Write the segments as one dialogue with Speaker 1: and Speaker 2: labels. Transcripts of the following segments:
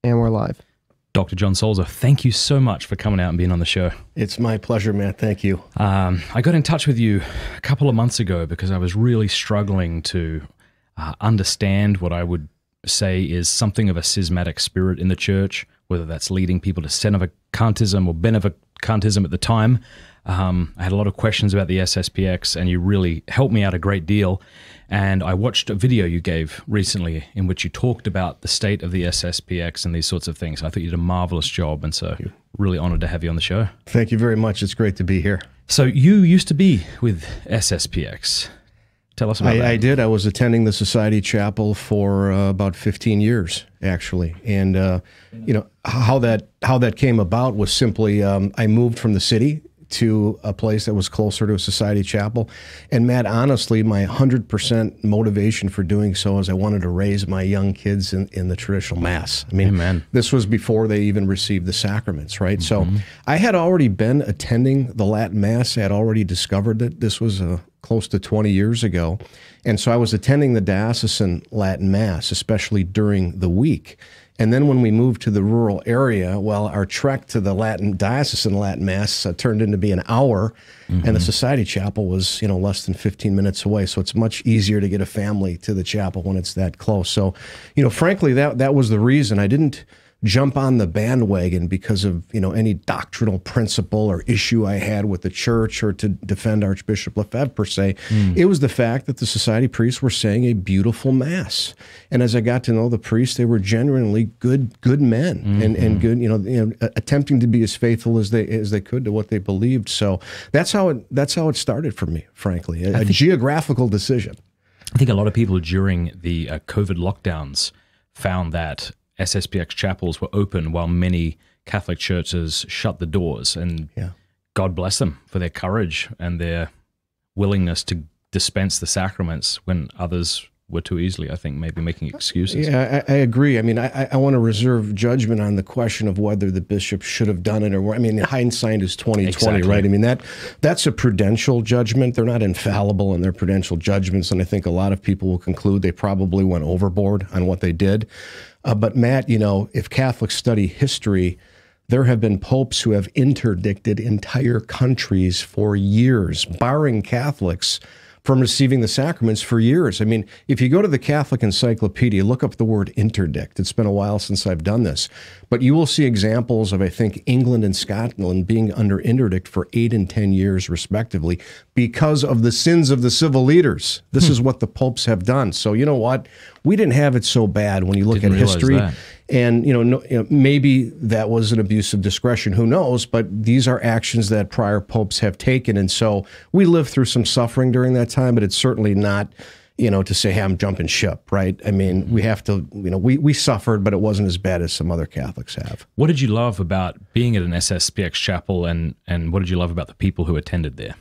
Speaker 1: And we're live.
Speaker 2: Dr. John Salzy, thank you so much for coming out and being on the show.
Speaker 3: It's my pleasure, Matt. Thank you.
Speaker 2: I got in touch with you a couple of months ago because I was really struggling to understand what I would say is something of a schismatic spirit in the church, whether that's leading people to sedevacantism or benevacantism at the time. I had a lot of questions about the SSPX, and you really helped me out a great deal. And I watched a video you gave recently in which you talked about the state of the SSPX and these sorts of things. I thought you did a marvelous job, and so really honored to have you on the show.
Speaker 3: Thank you very much. It's great to be here.
Speaker 2: So you used to be with SSPX. Tell us about that.
Speaker 3: I did. I was attending the Society Chapel for about 15 years, actually. And you know, how that came about was simply I moved from the city to a place that was closer to a Society Chapel. And Matt, honestly, my 100% motivation for doing so is I wanted to raise my young kids in the traditional Mass. I mean,
Speaker 2: Amen.
Speaker 3: This was before they even received the sacraments, right? So I had already been attending the Latin Mass. I had already discovered that this was close to 20 years ago. And so I was attending the diocesan Latin Mass, especially during the week. And then when we moved to the rural area, well, our trek to the diocesan Latin Mass turned into be an hour, and the Society Chapel was, you know, less than 15 minutes away. So it's much easier to get a family to the chapel when it's that close. So, you know, frankly, that was the reason. I didn't jump on the bandwagon because of, you know, any doctrinal principle or issue I had with the church or to defend Archbishop Lefebvre per se. It was the fact that the society priests were saying a beautiful Mass. And as I got to know the priests, they were genuinely good men and good, you know, attempting to be as faithful as they could to what they believed. So that's how it started for me, frankly, a geographical decision.
Speaker 2: I think a lot of people during the COVID lockdowns found that SSPX chapels were open while many Catholic churches shut the doors, and God bless them for their courage and their willingness to dispense the sacraments when others were too easily, I think, maybe making excuses.
Speaker 3: Yeah, I agree. I mean, I want to reserve judgment on the question of whether the bishop should have done it or, I mean, hindsight is 20/20,
Speaker 2: Exactly.
Speaker 3: right? I mean, that's a prudential judgment. They're not infallible in their prudential judgments, and I think a lot of people will conclude they probably went overboard on what they did. But Matt, you know, if Catholics study history, there have been popes who have interdicted entire countries for years, barring Catholics from receiving the sacraments for years. I mean, if you go to the Catholic Encyclopedia, look up the word interdict. It's been a while since I've done this. But you will see examples of, I think, England and Scotland being under interdict for 8 and 10 years, respectively, because of the sins of the civil leaders. This is what the popes have done. So you know what? We didn't have it so bad when you look at history. And, you know, maybe that was an abuse of discretion. Who knows? But these are actions that prior popes have taken. And so we lived through some suffering during that time, but it's certainly not, you know, to say, hey, I'm jumping ship, right? I mean, we have to, you know, we suffered, but it wasn't as bad as some other Catholics have.
Speaker 2: What did you love about being at an SSPX chapel, and what did you love about the people who attended there?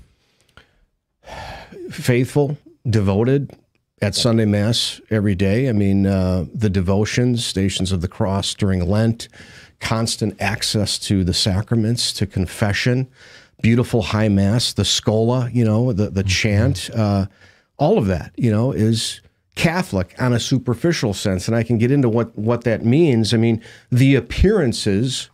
Speaker 3: Faithful, devoted, at Sunday Mass every day. I mean, the devotions, Stations of the Cross during Lent, constant access to the sacraments, to confession, beautiful High Mass, the Scola, you know, the chant, all of that, you know, is Catholic on a superficial sense. And I can get into what that means. I mean, the appearances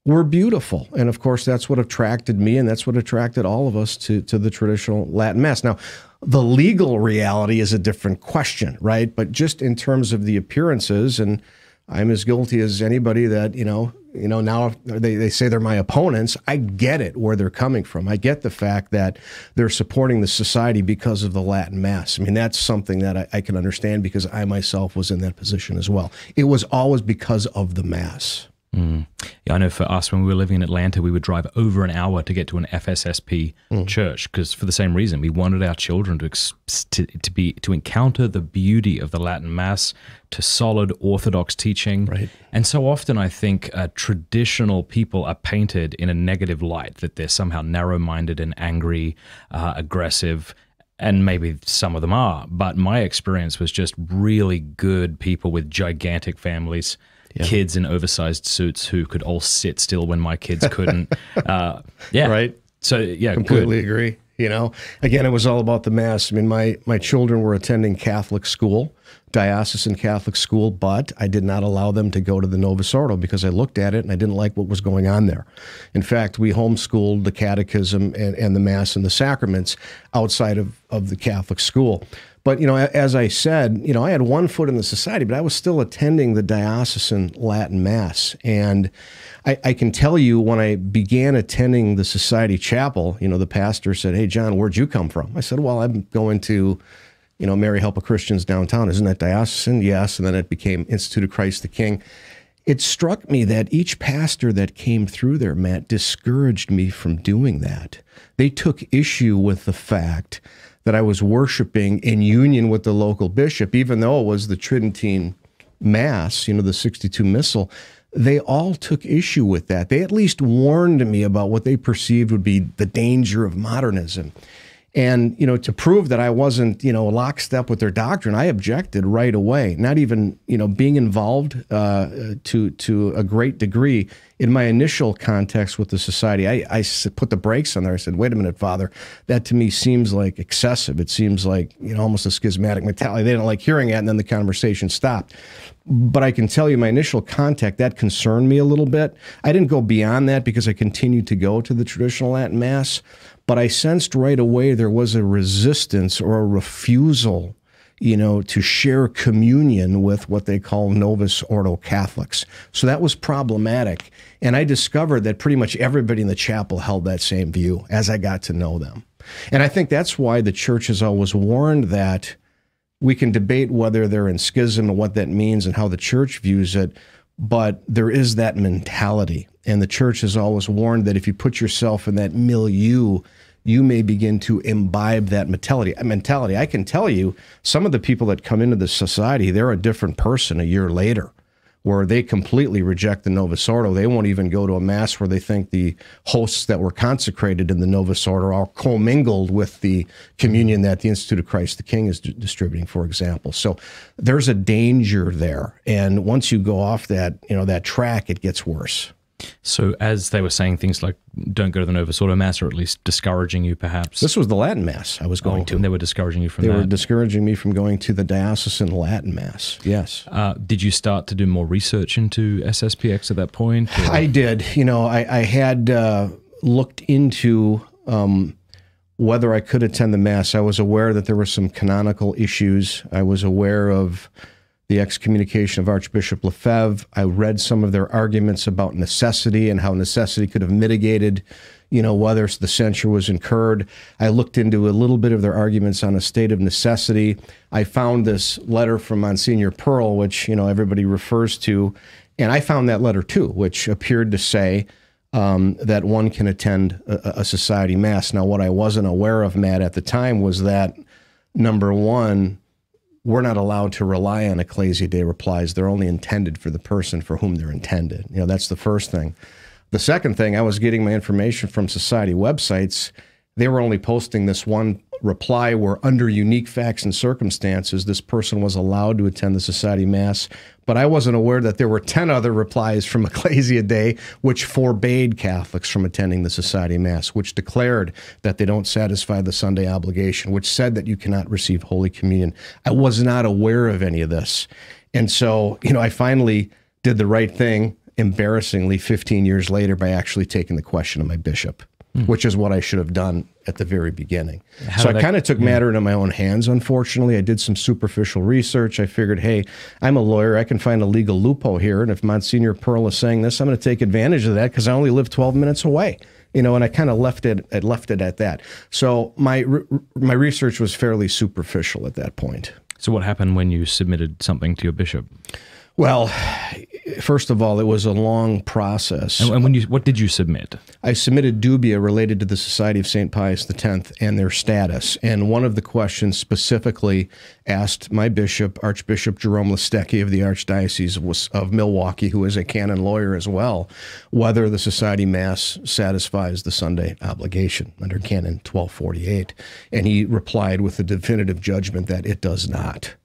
Speaker 3: were beautiful. And of course, that's what attracted me, and that's what attracted all of us to the traditional Latin Mass. Now, the legal reality is a different question, right? But just in terms of the appearances, and I'm as guilty as anybody that, you know, now they say they're my opponents. I get it, where they're coming from. I get the fact that they're supporting the society because of the Latin Mass. I mean, that's something that I can understand because I myself was in that position as well. It was always because of the Mass.
Speaker 2: Yeah, I know for us, when we were living in Atlanta, we would drive over an hour to get to an FSSP church, because for the same reason, we wanted our children to encounter the beauty of the Latin Mass, to solid Orthodox teaching.
Speaker 3: Right.
Speaker 2: And so often I think traditional people are painted in a negative light, that they're somehow narrow-minded and angry, aggressive, and maybe some of them are. But my experience was just really good people with gigantic families, kids in oversized suits who could all sit still when my kids couldn't.
Speaker 3: Right.
Speaker 2: So yeah,
Speaker 3: completely agree. You know, again, it was all about the Mass. I mean, my children were attending Catholic school, diocesan Catholic school, but I did not allow them to go to the Novus Ordo because I looked at it and I didn't like what was going on there. In fact, we homeschooled the catechism and the Mass and the sacraments outside of the Catholic school. But, as I said, I had one foot in the society, but I was still attending the diocesan Latin Mass. And I can tell you when I began attending the society chapel, the pastor said, "Hey, John, where'd you come from?" I said, "Well, I'm going to, Mary Help of Christians downtown. Isn't that diocesan?" "Yes." And then it became Institute of Christ the King. It struck me that each pastor that came through there, Matt, discouraged me from doing that. They took issue with the fact that I was worshiping in union with the local bishop, even though it was the Tridentine Mass, the 62 Missal. They all took issue with that. They at least warned me about what they perceived would be the danger of modernism. And, to prove that I wasn't, lockstep with their doctrine, I objected right away, not even, being involved to a great degree. In my initial context with the society, I put the brakes on there. I said, "Wait a minute, Father, that to me seems like excessive. It seems like, almost a schismatic mentality." They didn't like hearing it, and then the conversation stopped. But I can tell you, my initial contact, that concerned me a little bit. I didn't go beyond that because I continued to go to the traditional Latin Mass. But I sensed right away there was a resistance or a refusal, to share communion with what they call Novus Ordo Catholics. So that was problematic. And I discovered that pretty much everybody in the chapel held that same view as I got to know them. And I think that's why the church has always warned that we can debate whether they're in schism and what that means and how the church views it, but there is that mentality. And the church has always warned that if you put yourself in that milieu, you may begin to imbibe that mentality. I can tell you, some of the people that come into the society, they're a different person a year later, where they completely reject the Novus Ordo. They won't even go to a Mass where they think the hosts that were consecrated in the Novus Ordo are commingled with the communion that the Institute of Christ the King is distributing, for example. So there's a danger there. And once you go off that, that track, it gets worse.
Speaker 2: So as they were saying things like, don't go to the Novus Ordo Mass, or at least discouraging you perhaps.
Speaker 3: This was the Latin Mass I was going to.
Speaker 2: And they were discouraging you from
Speaker 3: that?
Speaker 2: They
Speaker 3: were discouraging me from going to the diocesan Latin Mass, yes.
Speaker 2: Did you start to do more research into SSPX at that point? Or?
Speaker 3: I did. I had looked into whether I could attend the Mass. I was aware that there were some canonical issues. I was aware of the excommunication of Archbishop Lefebvre. I read some of their arguments about necessity and how necessity could have mitigated, whether the censure was incurred. I looked into a little bit of their arguments on a state of necessity. I found this letter from Monsignor Pearl, which, everybody refers to, and I found that letter too, which appeared to say that one can attend a society Mass. Now, what I wasn't aware of, Matt, at the time was that, number one, we're not allowed to rely on Ecclesia Dei replies. They're only intended for the person for whom they're intended. That's the first thing. The second thing, I was getting my information from society websites. They were only posting this one reply where under unique facts and circumstances, this person was allowed to attend the society Mass. But I wasn't aware that there were 10 other replies from Ecclesia Dei which forbade Catholics from attending the society Mass, which declared that they don't satisfy the Sunday obligation, which said that you cannot receive Holy Communion. I was not aware of any of this. And so, I finally did the right thing, embarrassingly, 15 years later, by actually taking the question of my bishop, which is what I should have done at the very beginning. So I kind of took matter into my own hands, unfortunately. I did some superficial research. I figured, hey, I'm a lawyer. I can find a legal loophole here. And if Monsignor Pearl is saying this, I'm going to take advantage of that because I only live 12 minutes away. And I kind of left it at that. So my research was fairly superficial at that point.
Speaker 2: So what happened when you submitted something to your bishop?
Speaker 3: Well, first of all, it was a long process.
Speaker 2: And what did you submit?
Speaker 3: I submitted dubia related to the Society of St. Pius X and their status. And one of the questions specifically asked my bishop, Archbishop Jerome Listecki of the Archdiocese of Milwaukee, who is a canon lawyer as well, whether the Society Mass satisfies the Sunday obligation under Canon 1248. And he replied with a definitive judgment that it does not.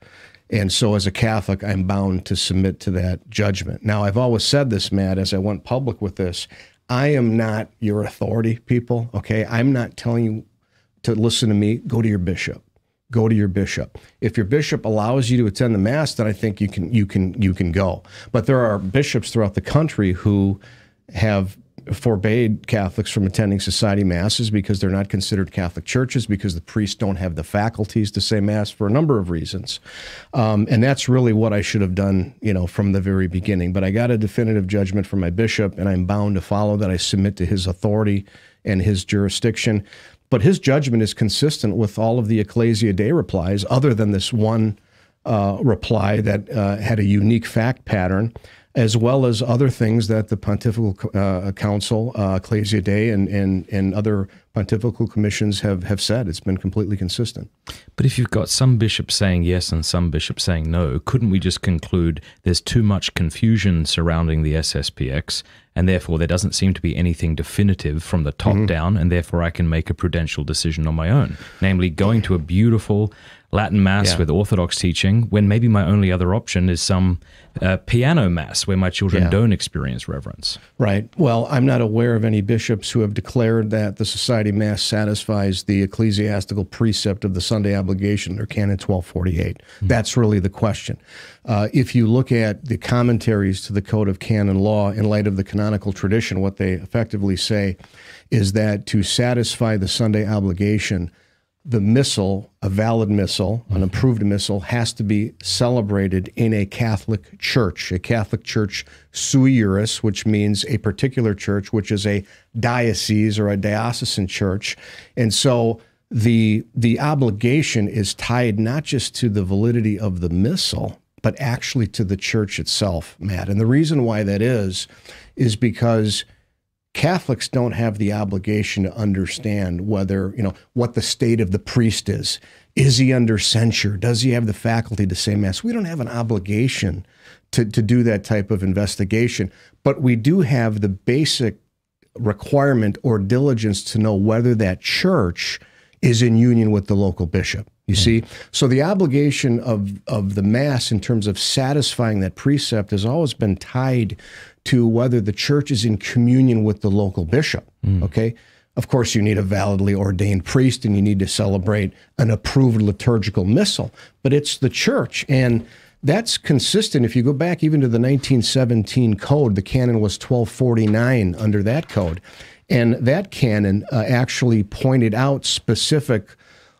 Speaker 3: And so as a Catholic, I'm bound to submit to that judgment. Now, I've always said this, Matt, as I went public with this, I am not your authority, people, okay? I'm not telling you to listen to me. Go to your bishop. go to your bishop. If your bishop allows you to attend the Mass, then I think you can go. But there are bishops throughout the country who have forbade Catholics from attending society masses because they're not considered Catholic churches, because the priests don't have the faculties to say Mass for a number of reasons. And that's really what I should have done, from the very beginning. But I got a definitive judgment from my bishop, and I'm bound to follow that. I submit to his authority and his jurisdiction. But his judgment is consistent with all of the Ecclesia Dei replies, other than this one reply that had a unique fact pattern, as well as other things that the Pontifical Council, Ecclesia Dei, and other pontifical commissions have said. It's been completely consistent.
Speaker 2: But if you've got some bishops saying yes and some bishops saying no, couldn't we just conclude there's too much confusion surrounding the SSPX, and therefore there doesn't seem to be anything definitive from the top down, and therefore I can make a prudential decision on my own, namely going to a beautiful Latin Mass with Orthodox teaching, when maybe my only other option is some piano Mass where my children don't experience reverence? Right.
Speaker 3: Well, I'm not aware of any bishops who have declared that the Society Mass satisfies the ecclesiastical precept of the Sunday obligation, or Canon 1248. That's really the question. If you look at the commentaries to the Code of Canon Law in light of the canonical tradition, what they effectively say is that to satisfy the Sunday obligation, the missal, a valid missal, an approved missal, has to be celebrated in a Catholic church sui juris, which means a particular church, which is a diocese or a diocesan church. And so the obligation is tied not just to the validity of the missal, but actually to the church itself, Matt. And the reason why that is because Catholics don't have the obligation to understand whether, what the state of the priest is. Is he under censure? Does he have the faculty to say Mass? We don't have an obligation to do that type of investigation, but we do have the basic requirement or diligence to know whether that church is in union with the local bishop. You see? So the obligation of the Mass in terms of satisfying that precept has always been tied to whether the church is in communion with the local bishop, okay? Of course, you need a validly ordained priest, and you need to celebrate an approved liturgical missal, but it's the church, and that's consistent. If you go back even to the 1917 code, the canon was 1249 under that code, and that canon actually pointed out specific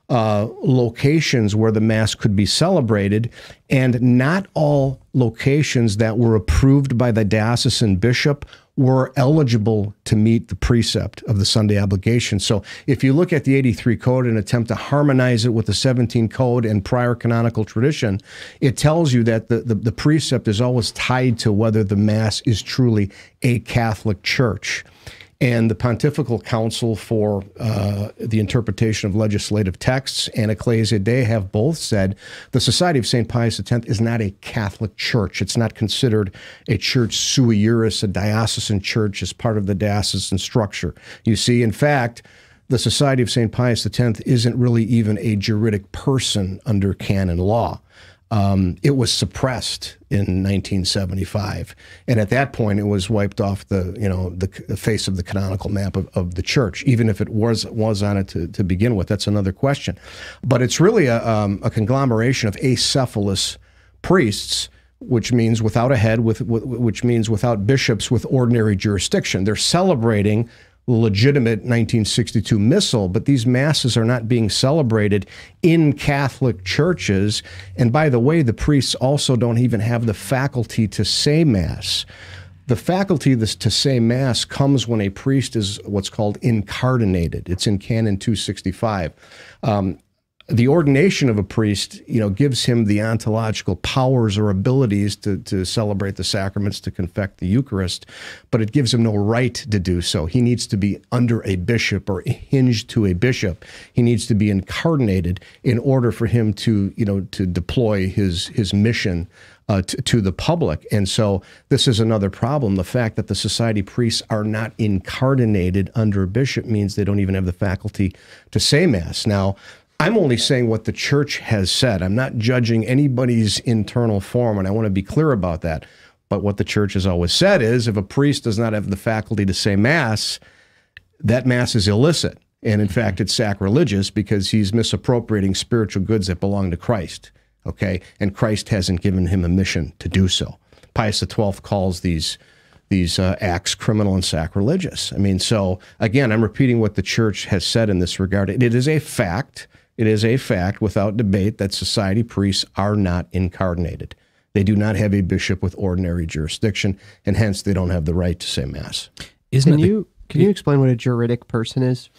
Speaker 3: locations where the Mass could be celebrated, and not all locations that were approved by the diocesan bishop were eligible to meet the precept of the Sunday obligation. So if you look at the 83 code and attempt to harmonize it with the 17 code and prior canonical tradition, it tells you that the precept is always tied to whether the Mass is truly a Catholic church. And the Pontifical Council for the Interpretation of Legislative Texts and Ecclesia Dei have both said the Society of St. Pius X is not a Catholic church. It's not considered a church sui juris, a diocesan church as part of the diocesan structure. You see, in fact, the Society of St. Pius X isn't really even a juridic person under canon law. It was suppressed in 1975, and at that point, it was wiped off the face of the canonical map of the church. Even if it was on it to begin with, that's another question. But it's really a conglomeration of acephalous priests, which means without a head, which means without bishops with ordinary jurisdiction. They're celebrating legitimate 1962 missal, but these masses are not being celebrated in Catholic churches. And by the way, the priests also don't even have the faculty to say Mass. The faculty to say Mass comes when a priest is what's called incardinated. It's in Canon 265. The ordination of a priest, gives him the ontological powers or abilities to celebrate the sacraments, to confect the Eucharist, but it gives him no right to do so. He needs to be under a bishop or hinged to a bishop. He needs to be incarnated in order for him to deploy his mission to the public. And so this is another problem. The fact that the society priests are not incarnated under a bishop means they don't even have the faculty to say Mass. Now, I'm only saying what the church has said. I'm not judging anybody's internal form, and I want to be clear about that. But what the church has always said is if a priest does not have the faculty to say Mass, that Mass is illicit. And in fact, it's sacrilegious because he's misappropriating spiritual goods that belong to Christ, okay? And Christ hasn't given him a mission to do so. Pius XII calls these acts criminal and sacrilegious. I mean, so again, I'm repeating what the church has said in this regard. It is a fact. It is a fact without debate that society priests are not incarnated. They do not have a bishop with ordinary jurisdiction, and hence they don't have the right to say Mass.
Speaker 1: Can you explain what a juridic person is?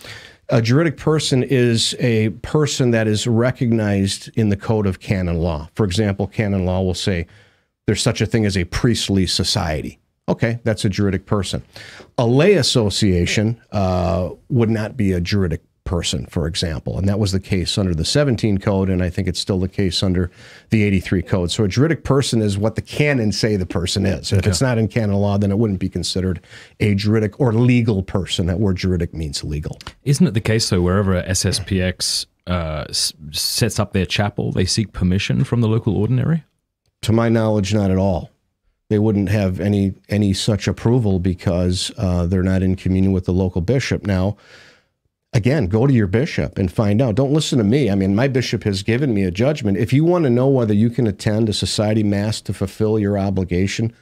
Speaker 3: A juridic person is a person that is recognized in the code of canon law. For example, canon law will say there's such a thing as a priestly society. Okay, that's a juridic person. A lay association would not be a juridic person, for example, and that was the case under the 17 code, and I think it's still the case under the 83 code. So a juridic person is what the canons say the person is. And if it's not in canon law, then it wouldn't be considered a juridic or legal person. That word juridic means legal.
Speaker 2: Isn't it the case, though, wherever SSPX sets up their chapel, they seek permission from the local ordinary?
Speaker 3: To my knowledge, not at all. They wouldn't have any such approval because they're not in communion with the local bishop. Now, again, go to your bishop and find out. Don't listen to me. I mean, my bishop has given me a judgment. If you want to know whether you can attend a society mass to fulfill your obligation,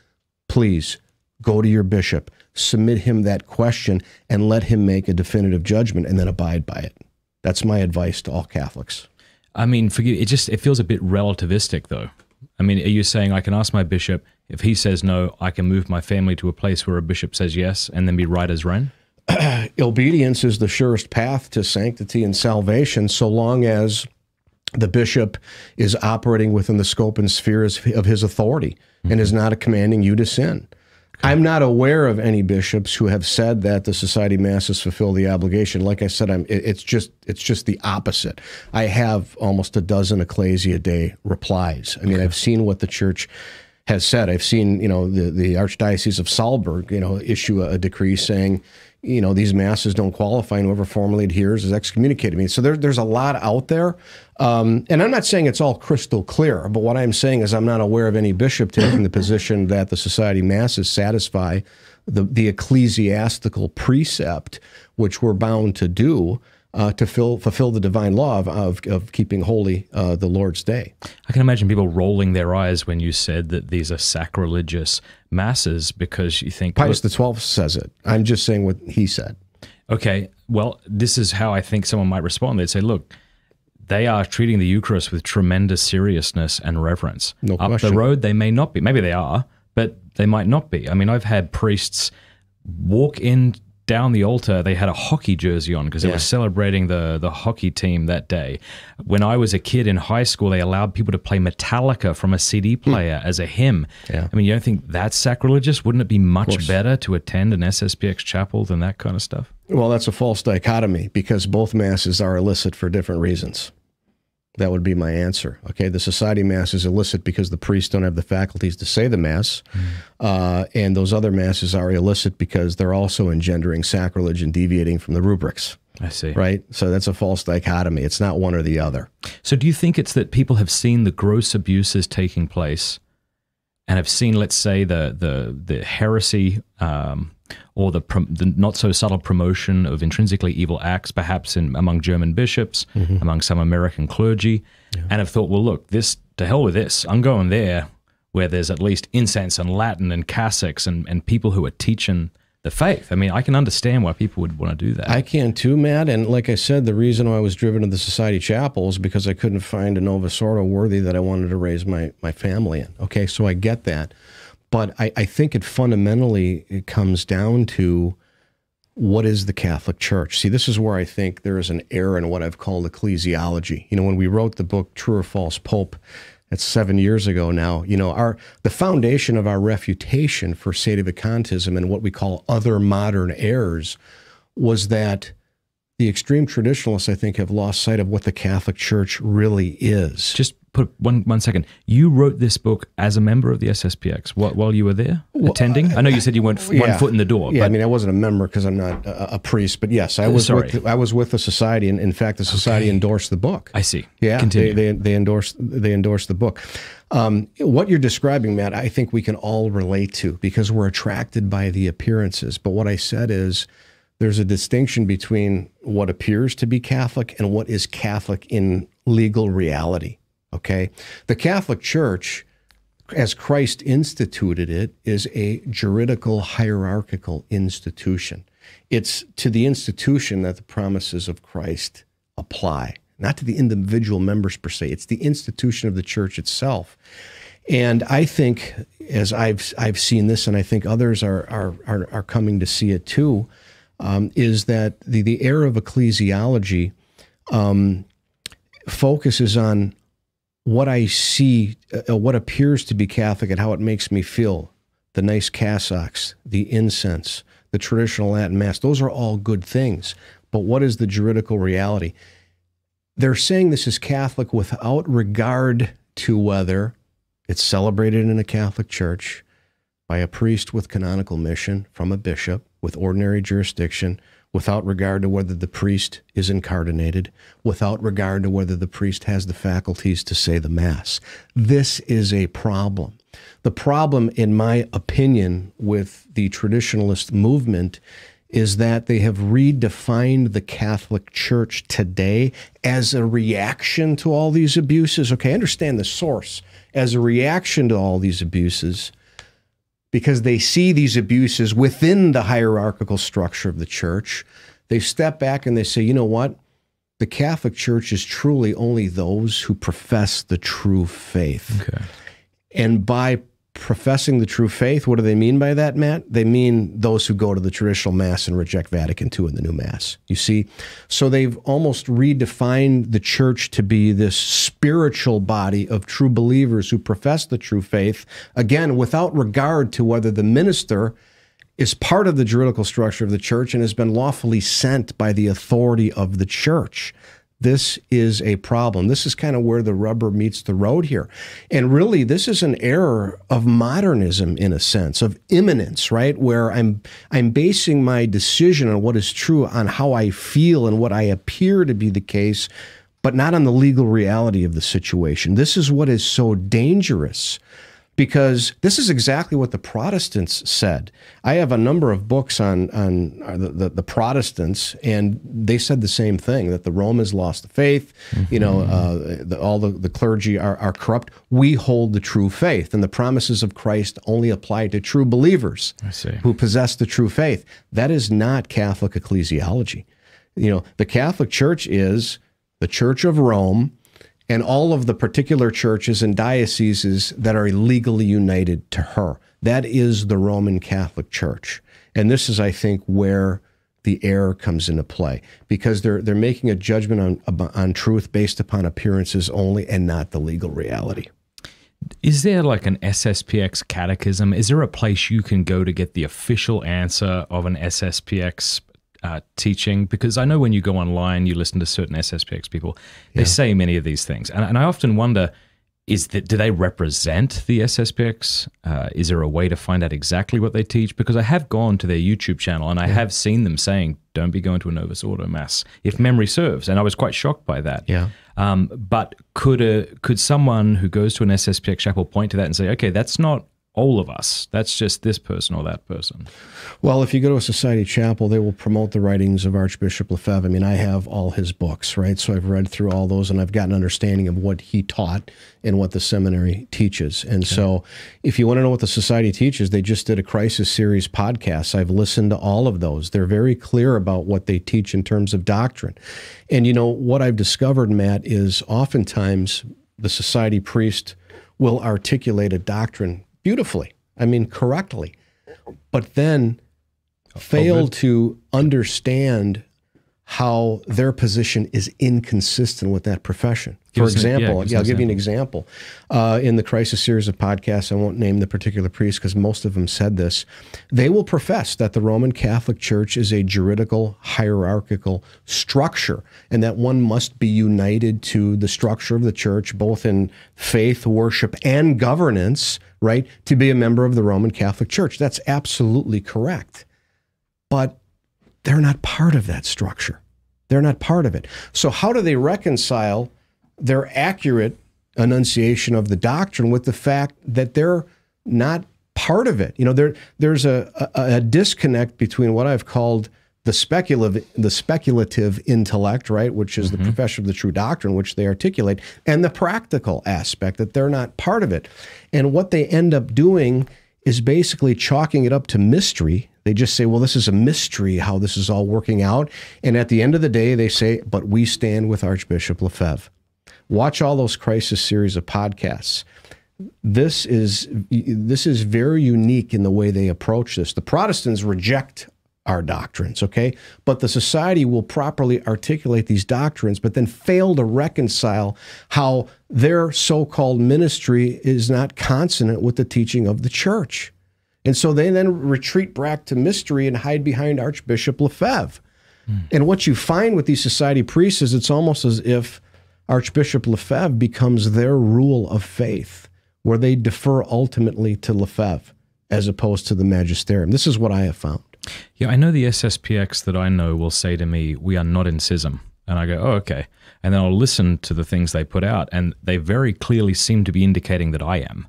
Speaker 3: please go to your bishop, submit him that question, and let him make a definitive judgment and then abide by it. That's my advice to all Catholics.
Speaker 2: I mean, it feels a bit relativistic, though. I mean, are you saying I can ask my bishop, if he says no, I can move my family to a place where a bishop says yes and then be right as rain?
Speaker 3: Obedience is the surest path to sanctity and salvation, so long as the bishop is operating within the scope and sphere of his authority and is not commanding you to sin. Okay. I'm not aware of any bishops who have said that the society masses fulfill the obligation. Like I said, it's just the opposite. I have almost a dozen Ecclesia Dei replies. I mean, I've seen what the church has said. I've seen, the Archdiocese of Salzburg, issue a decree saying, these masses don't qualify, and whoever formally adheres is excommunicated. I mean, so there's a lot out there. And I'm not saying it's all crystal clear, but what I'm saying is I'm not aware of any bishop taking the position that the society masses satisfy the ecclesiastical precept, which we're bound to do to fulfill the divine law of keeping holy the Lord's Day.
Speaker 2: I can imagine people rolling their eyes when you said that these are sacrilegious masses because you think...
Speaker 3: Pius XII says it. I'm just saying what he said.
Speaker 2: Okay, well, this is how I think someone might respond. They'd say, look, they are treating the Eucharist with tremendous seriousness and reverence.
Speaker 3: No
Speaker 2: Up
Speaker 3: question.
Speaker 2: the road, they may not be. Maybe they are, but they might not be. I mean, I've had priests walk in down the altar, they had a hockey jersey on because they were celebrating the hockey team that day. When I was a kid in high school, they allowed people to play Metallica from a CD player as a hymn. Yeah. I mean, you don't think that's sacrilegious? Wouldn't it be much better to attend an SSPX chapel than that kind of stuff?
Speaker 3: Well, that's a false dichotomy because both masses are illicit for different reasons. That would be my answer. Okay, the society mass is illicit because the priests don't have the faculties to say the mass, and those other masses are illicit because they're also engendering sacrilege and deviating from the rubrics.
Speaker 2: I see.
Speaker 3: Right? So that's a false dichotomy. It's not one or the other.
Speaker 2: So do you think it's that people have seen the gross abuses taking place and have seen, let's say, the heresy or the not so subtle promotion of intrinsically evil acts, perhaps among German bishops, among some American clergy, and have thought, well, look, to hell with this. I'm going there where there's at least incense and Latin and cassocks and people who are teaching the faith. I mean, I can understand why people would want to do that.
Speaker 3: I can too, Matt. And like I said, the reason why I was driven to the society chapel is because I couldn't find a Novus Ordo worthy that I wanted to raise my family in. Okay, so I get that. But I think it fundamentally comes down to what is the Catholic Church? See, this is where I think there is an error in what I've called ecclesiology. You know, when we wrote the book True or False Pope, that's 7 years ago now, you know, the foundation of our refutation for sedevacantism and what we call other modern errors was that the extreme traditionalists, I think, have lost sight of what the Catholic Church really is.
Speaker 2: Just put one second. You wrote this book as a member of the SSPX while you were there attending? I know you said you weren't one foot in the door.
Speaker 3: Yeah,
Speaker 2: but
Speaker 3: I mean, I wasn't a member because I'm not a priest, but yes, I was with the society, and in fact, the society endorsed the book.
Speaker 2: I see.
Speaker 3: Yeah,
Speaker 2: continue.
Speaker 3: They endorsed the book. What you're describing, Matt, I think we can all relate to because we're attracted by the appearances. But what I said is, There's a distinction between what appears to be Catholic and what is Catholic in legal reality, okay? The Catholic Church, as Christ instituted it, is a juridical, hierarchical institution. It's to the institution that the promises of Christ apply, not to the individual members per se. It's the institution of the church itself. And I think, as I've seen this, and I think others are coming to see it too, is that the era of ecclesiology focuses on what I see, what appears to be Catholic and how it makes me feel. The nice cassocks, the incense, the traditional Latin Mass, those are all good things. But what is the juridical reality? They're saying this is Catholic without regard to whether it's celebrated in a Catholic church by a priest with canonical mission from a bishop with ordinary jurisdiction, without regard to whether the priest is incardinated, without regard to whether the priest has the faculties to say the Mass. This is a problem. The problem, in my opinion, with the traditionalist movement is that they have redefined the Catholic Church today as a reaction to all these abuses. Okay, I understand the source. As a reaction to all these abuses, because they see these abuses within the hierarchical structure of the church, they step back and they say, you know what? The Catholic Church is truly only those who profess the true faith. Okay. And by professing the true faith, what do they mean by that, Matt? They mean those who go to the traditional Mass and reject Vatican II and the new Mass. You see? So they've almost redefined the church to be this spiritual body of true believers who profess the true faith, again, without regard to whether the minister is part of the juridical structure of the church and has been lawfully sent by the authority of the church. This is a problem. This is kind of where the rubber meets the road here. And really, this is an error of modernism in a sense, of immanence, right? Where I'm basing my decision on what is true on how I feel and what I appear to be the case, but not on the legal reality of the situation. This is what is so dangerous, because this is exactly what the Protestants said. I have a number of books on the Protestants, and they said the same thing, that the Romans lost the faith, you know, all the clergy are corrupt. We hold the true faith, and the promises of Christ only apply to true believers who possess the true faith. That is not Catholic ecclesiology. You know, the Catholic Church is the Church of Rome, and all of the particular churches and dioceses that are legally united to her. That is the Roman Catholic Church. And this is, I think, where the error comes into play, because they're making a judgment on truth based upon appearances only and not the legal reality.
Speaker 2: Is there like an SSPX catechism? Is there a place you can go to get the official answer of an SSPX teaching? Because I know when you go online, you listen to certain SSPX people, they say many of these things. And I often wonder, do they represent the SSPX? Is there a way to find out exactly what they teach? Because I have gone to their YouTube channel and I have seen them saying, don't be going to a Novus Ordo Mass, if memory serves. And I was quite shocked by that. Yeah. But could someone who goes to an SSPX chapel point to that and say, okay, that's not all of us, that's just this person or that person?
Speaker 3: Well, if you go to a society chapel, they will promote the writings of Archbishop Lefebvre. I mean, I have all his books, right? So I've read through all those and I've got an understanding of what he taught and what the seminary teaches. And so if you want to know what the society teaches, they just did a crisis series podcast. I've listened to all of those. They're very clear about what they teach in terms of doctrine. And you know, what I've discovered, Matt, is oftentimes the society priest will articulate a doctrine beautifully, I mean, correctly, but then fail to understand how their position is inconsistent with that profession. For example, I'll give you an example. In the Crisis series of podcasts, I won't name the particular priest because most of them said this. They will profess that the Roman Catholic Church is a juridical, hierarchical structure, and that one must be united to the structure of the church, both in faith, worship, and governance, right, to be a member of the Roman Catholic Church. That's absolutely correct. But they're not part of that structure. They're not part of it. So how do they reconcile their accurate enunciation of the doctrine with the fact that they're not part of it? You know, there's a disconnect between what I've called the speculative intellect, right, which is the profession of the true doctrine, which they articulate, and the practical aspect, that they're not part of it. And what they end up doing is basically chalking it up to mystery. They just say, well, this is a mystery how this is all working out. And at the end of the day, they say, but we stand with Archbishop Lefebvre. Watch all those crisis series of podcasts. This is very unique in the way they approach this. The Protestants reject our doctrines, okay? But the society will properly articulate these doctrines, but then fail to reconcile how their so-called ministry is not consonant with the teaching of the church. And so they then retreat back to mystery and hide behind Archbishop Lefebvre. And what you find with these society priests is it's almost as if Archbishop Lefebvre becomes their rule of faith, where they defer ultimately to Lefebvre as opposed to the magisterium. This is what I have found.
Speaker 2: Yeah, I know the SSPX that I know will say to me, we are not in schism. And I go, oh, okay. And then I'll listen to the things they put out, and they very clearly seem to be indicating that I am.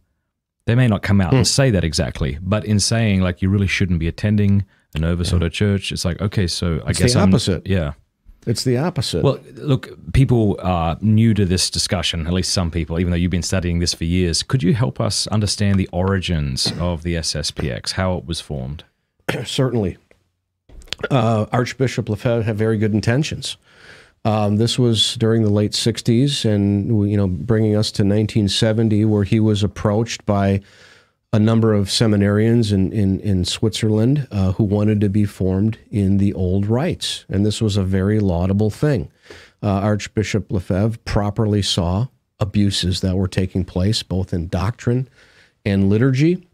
Speaker 2: They may not come out and say that exactly, but in saying, like, you really shouldn't be attending a Nova Ordo church, it's like, okay, so I guess
Speaker 3: the opposite.
Speaker 2: Yeah.
Speaker 3: It's the opposite.
Speaker 2: Well, look, people are new to this discussion, at least some people, even though you've been studying this for years. Could you help us understand the origins of the SSPX, how it was formed?
Speaker 3: Certainly. Archbishop Lefebvre had very good intentions. This was during the late 60s, and bringing us to 1970, where he was approached by a number of seminarians in Switzerland who wanted to be formed in the old rites. And this was a very laudable thing. Archbishop Lefebvre properly saw abuses that were taking place, both in doctrine and liturgy.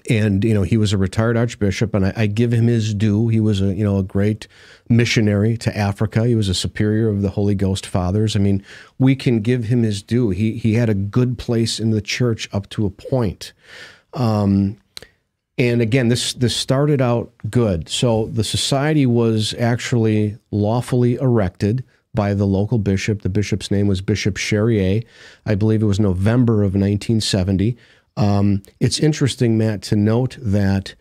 Speaker 3: And, he was a retired archbishop, and I give him his due. He was a great missionary to Africa. He was a superior of the Holy Ghost Fathers. I mean, we can give him his due. He had a good place in the church up to a point. And again, this started out good. So the society was actually lawfully erected by the local bishop. The bishop's name was Bishop Charrier. I believe it was November of 1970. It's interesting, Matt, to note that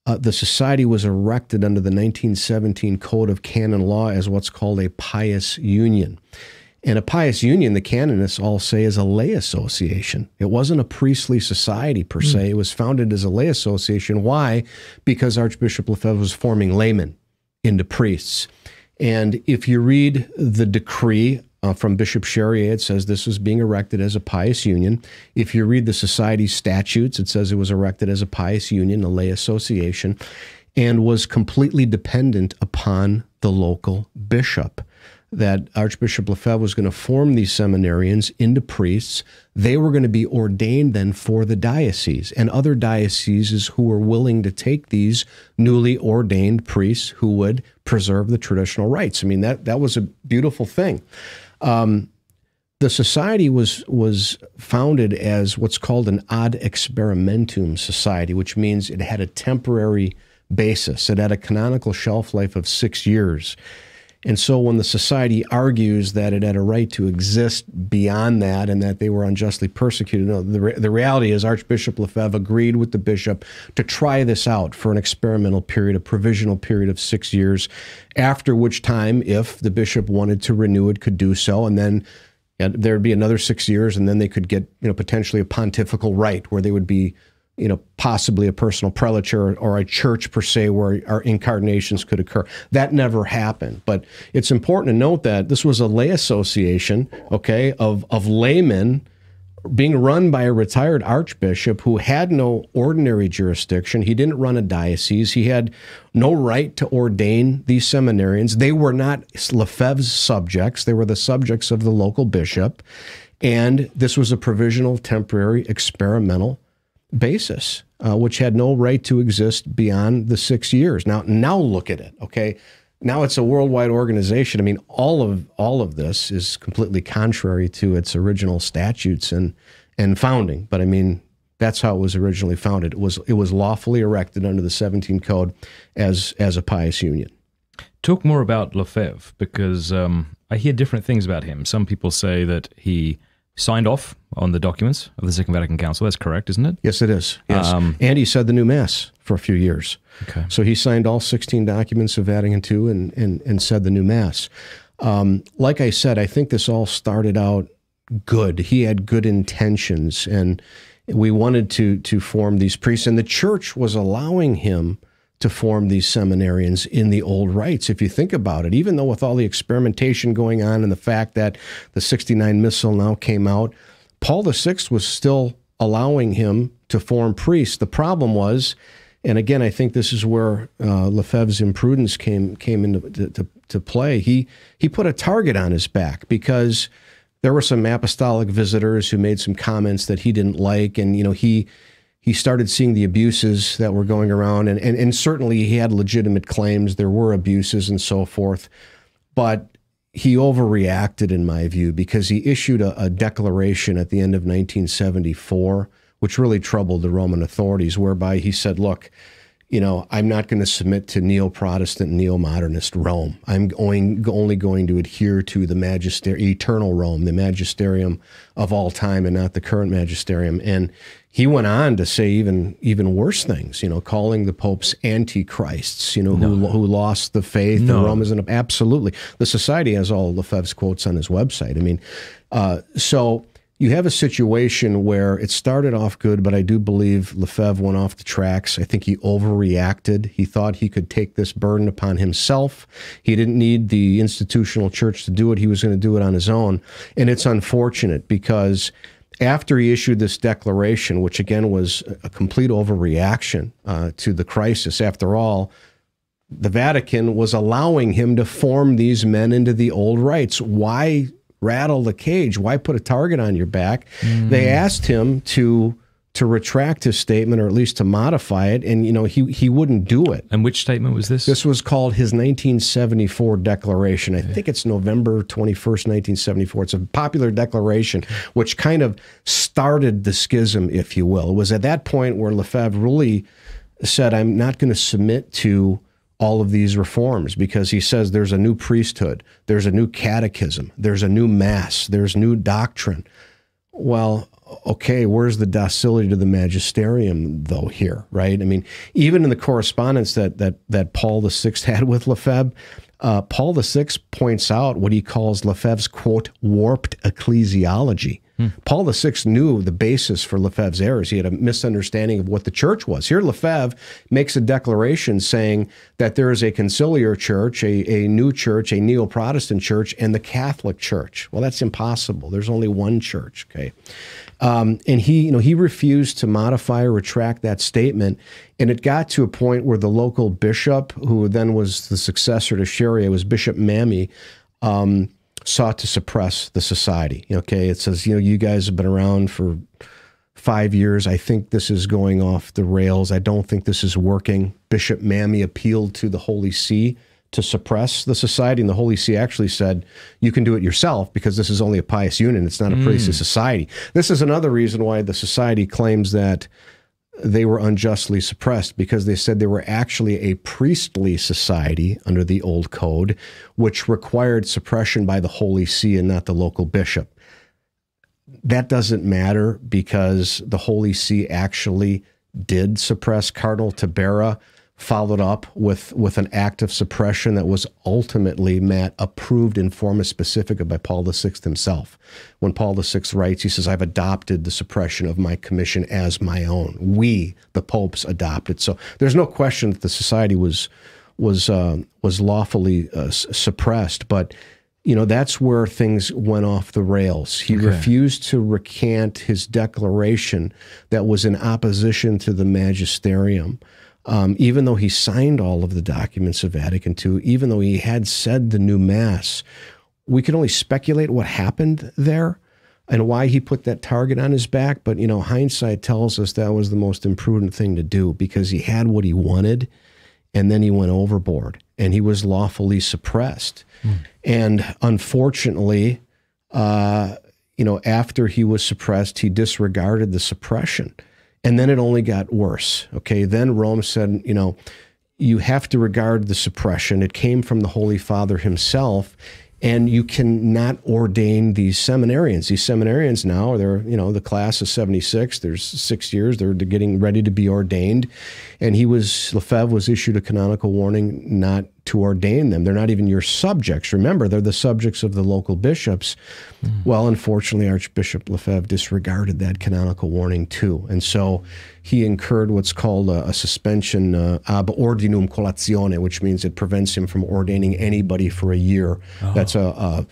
Speaker 3: the society was erected under the 1917 Code of Canon Law as what's called a pious union. And a pious union, the canonists all say, is a lay association. It wasn't a priestly society per se. It was founded as a lay association. Why? Because Archbishop Lefebvre was forming laymen into priests. And if you read the decree from Bishop Charrier, it says this was being erected as a pious union. If you read the society's statutes, it says it was erected as a pious union, a lay association, and was completely dependent upon the local bishop. That Archbishop Lefebvre was going to form these seminarians into priests. They were going to be ordained then for the diocese and other dioceses who were willing to take these newly ordained priests who would preserve the traditional rites. I mean, that was a beautiful thing. The society was founded as what's called an ad experimentum society, which means it had a temporary basis. It had a canonical shelf life of 6 years. And so when the society argues that it had a right to exist beyond that and that they were unjustly persecuted, no, the reality is Archbishop Lefebvre agreed with the bishop to try this out for an experimental period, a provisional period of 6 years, after which time, if the bishop wanted to renew it, could do so, and then there'd be another 6 years, and then they could get potentially a pontifical right where they would be possibly a personal prelature or a church per se where our incarnations could occur. That never happened. But it's important to note that this was a lay association, okay, of laymen being run by a retired archbishop who had no ordinary jurisdiction. He didn't run a diocese. He had no right to ordain these seminarians. They were not Lefebvre's subjects. They were the subjects of the local bishop. And this was a provisional, temporary, experimental basis, which had no right to exist beyond the 6 years. Now look at it, okay? Now it's a worldwide organization. I mean, all of this is completely contrary to its original statutes and founding. But I mean, that's how it was originally founded. It was lawfully erected under the 17 Code as a pious union.
Speaker 2: Talk more about Lefebvre, because I hear different things about him. Some people say that he signed off on the documents of the Second Vatican Council. That's correct, isn't it?
Speaker 3: Yes, it is. Yes. And he said the new Mass for a few years.
Speaker 2: Okay.
Speaker 3: So he signed all 16 documents of Vatican II and said the new Mass. Like I said, I think this all started out good. He had good intentions, and we wanted to form these priests, and the church was allowing him to form these seminarians in the old rites. If you think about it, even though with all the experimentation going on and the fact that the 69 Missal now came out, Paul VI was still allowing him to form priests. The problem was, and again, I think this is where Lefebvre's imprudence came into play. He put a target on his back because there were some apostolic visitors who made some comments that he didn't like, and he started seeing the abuses that were going around, and certainly he had legitimate claims. There were abuses and so forth, but he overreacted, in my view, because he issued a declaration at the end of 1974, which really troubled the Roman authorities, whereby he said, look, I'm not going to submit to neo-Protestant, neo-modernist Rome. I'm only going to adhere to the eternal Rome, the magisterium of all time, and not the current magisterium. And he went on to say even worse things, calling the popes antichrists, who lost the faith.
Speaker 2: No.
Speaker 3: And Rome isn't absolutely. The Society has all Lefebvre's quotes on his website. I mean, so you have a situation where it started off good, but I do believe Lefebvre went off the tracks. I think he overreacted. He thought he could take this burden upon himself. He didn't need the institutional church to do it. He was going to do it on his own. And it's unfortunate because after he issued this declaration, which again was a complete overreaction to the crisis, after all, the Vatican was allowing him to form these men into the old rites. Why rattle the cage? Why put a target on your back? They asked him to retract his statement, or at least to modify it, and he wouldn't do it.
Speaker 2: And which statement was this?
Speaker 3: This was called his 1974 declaration. I think it's November 21st, 1974. It's a popular declaration, which kind of started the schism, if you will. It was at that point where Lefebvre really said, I'm not going to submit to all of these reforms, because he says there's a new priesthood, there's a new catechism, there's a new mass, there's new doctrine. Well, okay, where's the docility to the magisterium, though, here, right? I mean, even in the correspondence that Paul VI had with Lefebvre, Paul VI points out what he calls Lefebvre's, quote, warped ecclesiology. Paul VI knew the basis for Lefebvre's errors. He had a misunderstanding of what the church was. Here, Lefebvre makes a declaration saying that there is a conciliar church, a new church, a neo-Protestant church, and the Catholic Church. Well, that's impossible. There's only one church, okay? And he refused to modify or retract that statement, and it got to a point where the local bishop, who then was the successor to Sharia, was Bishop Mammy, sought to suppress the society. Okay, it says, you guys have been around for 5 years. I think this is going off the rails. I don't think this is working. Bishop Mammy appealed to the Holy See to suppress the society, and the Holy See actually said, you can do it yourself, because this is only a pious union. It's not a priestly society. This is another reason why the society claims that they were unjustly suppressed, because they said they were actually a priestly society under the old code, which required suppression by the Holy See and not the local bishop. That doesn't matter, because the Holy See actually did suppress. Cardinal Tabera followed up with an act of suppression that was ultimately, Matt, approved in forma specifica by Paul VI himself. When Paul VI writes, he says, I've adopted the suppression of my commission as my own. We, the popes, adopted. So there's no question that the society was lawfully suppressed, but that's where things went off the rails. He refused to recant his declaration that was in opposition to the magisterium. Even though he signed all of the documents of Vatican II, even though he had said the new Mass, we can only speculate what happened there and why he put that target on his back. But, hindsight tells us that was the most imprudent thing to do, because he had what he wanted, and then he went overboard, and he was lawfully suppressed. And unfortunately, after he was suppressed, he disregarded the suppression. And then it only got worse. Okay, then Rome said, you have to regard the suppression. It came from the Holy Father himself, And you cannot ordain these seminarians. These seminarians now, they're, the class of 76, there's 6 years, they're getting ready to be ordained. And Lefebvre was issued a canonical warning not to ordain them. They're not even your subjects. Remember, they're the subjects of the local bishops. Well, unfortunately, Archbishop Lefebvre disregarded that canonical warning too. And so he incurred what's called a suspension ab ordinum collatione, which means it prevents him from ordaining anybody for a year. Oh. That's an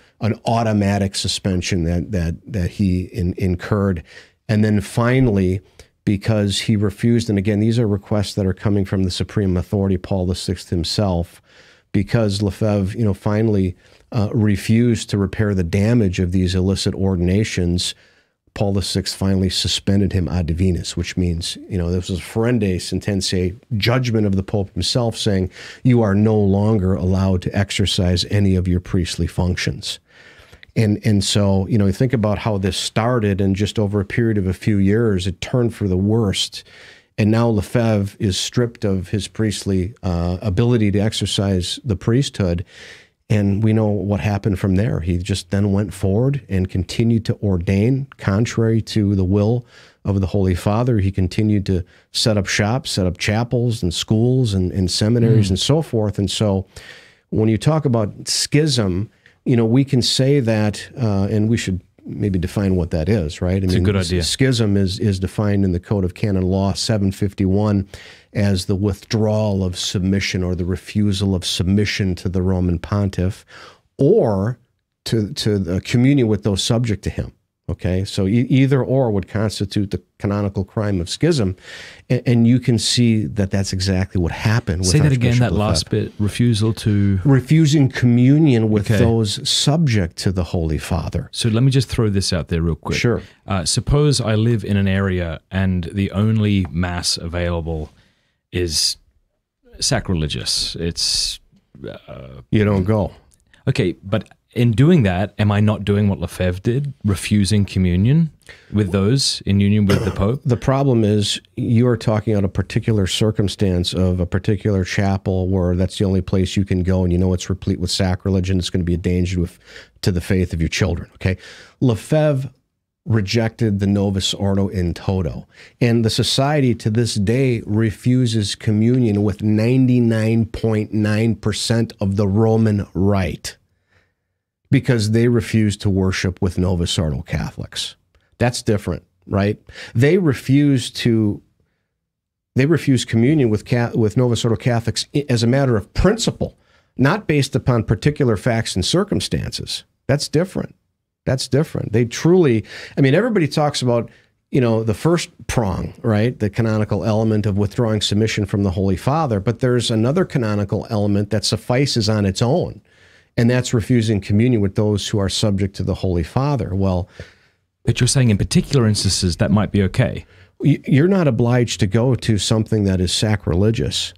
Speaker 3: automatic suspension that he incurred. And then finally, because he refused, and again, these are requests that are coming from the Supreme Authority, Paul VI himself, because Lefebvre, finally refused to repair the damage of these illicit ordinations, Paul VI finally suspended him ad divinis, which means, this was a ferende sententia, judgment of the Pope himself saying, you are no longer allowed to exercise any of your priestly functions. And so, you think about how this started, and just over a period of a few years, it turned for the worst. And now Lefebvre is stripped of his priestly ability to exercise the priesthood. And we know what happened from there. He just then went forward and continued to ordain contrary to the will of the Holy Father. He continued to set up shops, set up chapels and schools and seminaries and so forth. And so when you talk about schism, we can say that, and we should maybe define what that is, right?
Speaker 2: It's a good idea.
Speaker 3: Schism is defined in the Code of Canon Law 751 as the withdrawal of submission or the refusal of submission to the Roman pontiff, or to communion with those subject to him. Okay, so either or would constitute the canonical crime of schism, and you can see that that's exactly what happened. With
Speaker 2: Say that again, that
Speaker 3: Lefebvre.
Speaker 2: last bit, refusing
Speaker 3: communion with those subject to the Holy Father.
Speaker 2: So let me just throw this out there real quick.
Speaker 3: Sure.
Speaker 2: Suppose I live in an area and the only mass available is sacrilegious. It's...
Speaker 3: you don't go.
Speaker 2: Okay, but in doing that, am I not doing what Lefebvre did, refusing communion with those in union with the Pope?
Speaker 3: The problem is you are talking about a particular circumstance of a particular chapel where that's the only place you can go, and it's replete with sacrilege, and it's going to be a danger to the faith of your children, okay? Lefebvre rejected the Novus Ordo in toto, and the society to this day refuses communion with 99.9% of the Roman Rite, because they refuse to worship with Novus Ordo Catholics. That's different, right? They refuse communion with Novus Ordo Catholics as a matter of principle, not based upon particular facts and circumstances. That's different. That's different. They truly, everybody talks about, the first prong, right? The canonical element of withdrawing submission from the Holy Father, but there's another canonical element that suffices on its own, and that's refusing communion with those who are subject to the Holy Father. Well,
Speaker 2: but you're saying in particular instances that might be okay.
Speaker 3: You're not obliged to go to something that is sacrilegious.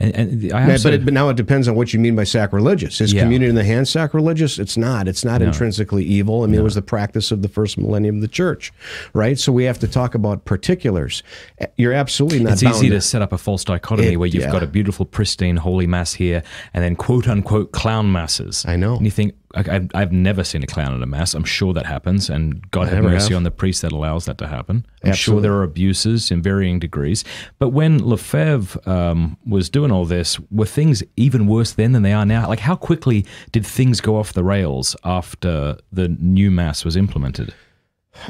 Speaker 2: And I also,
Speaker 3: but now it depends on what you mean by sacrilegious. Is communion in the hand sacrilegious? It's not. It's not intrinsically evil. It was the practice of the first millennium of the church, right? So we have to talk about particulars. You're absolutely not.
Speaker 2: It's easy to set up a false dichotomy where you've got a beautiful, pristine, holy mass here, and then quote unquote clown masses.
Speaker 3: I know.
Speaker 2: And you think, I've never seen a clown at a mass. I'm sure that happens, and God have mercy on the priest that allows that to happen. I'm sure there are abuses in varying degrees. But when Lefebvre was doing all this, were things even worse then than they are now? Like, how quickly did things go off the rails after the new mass was implemented?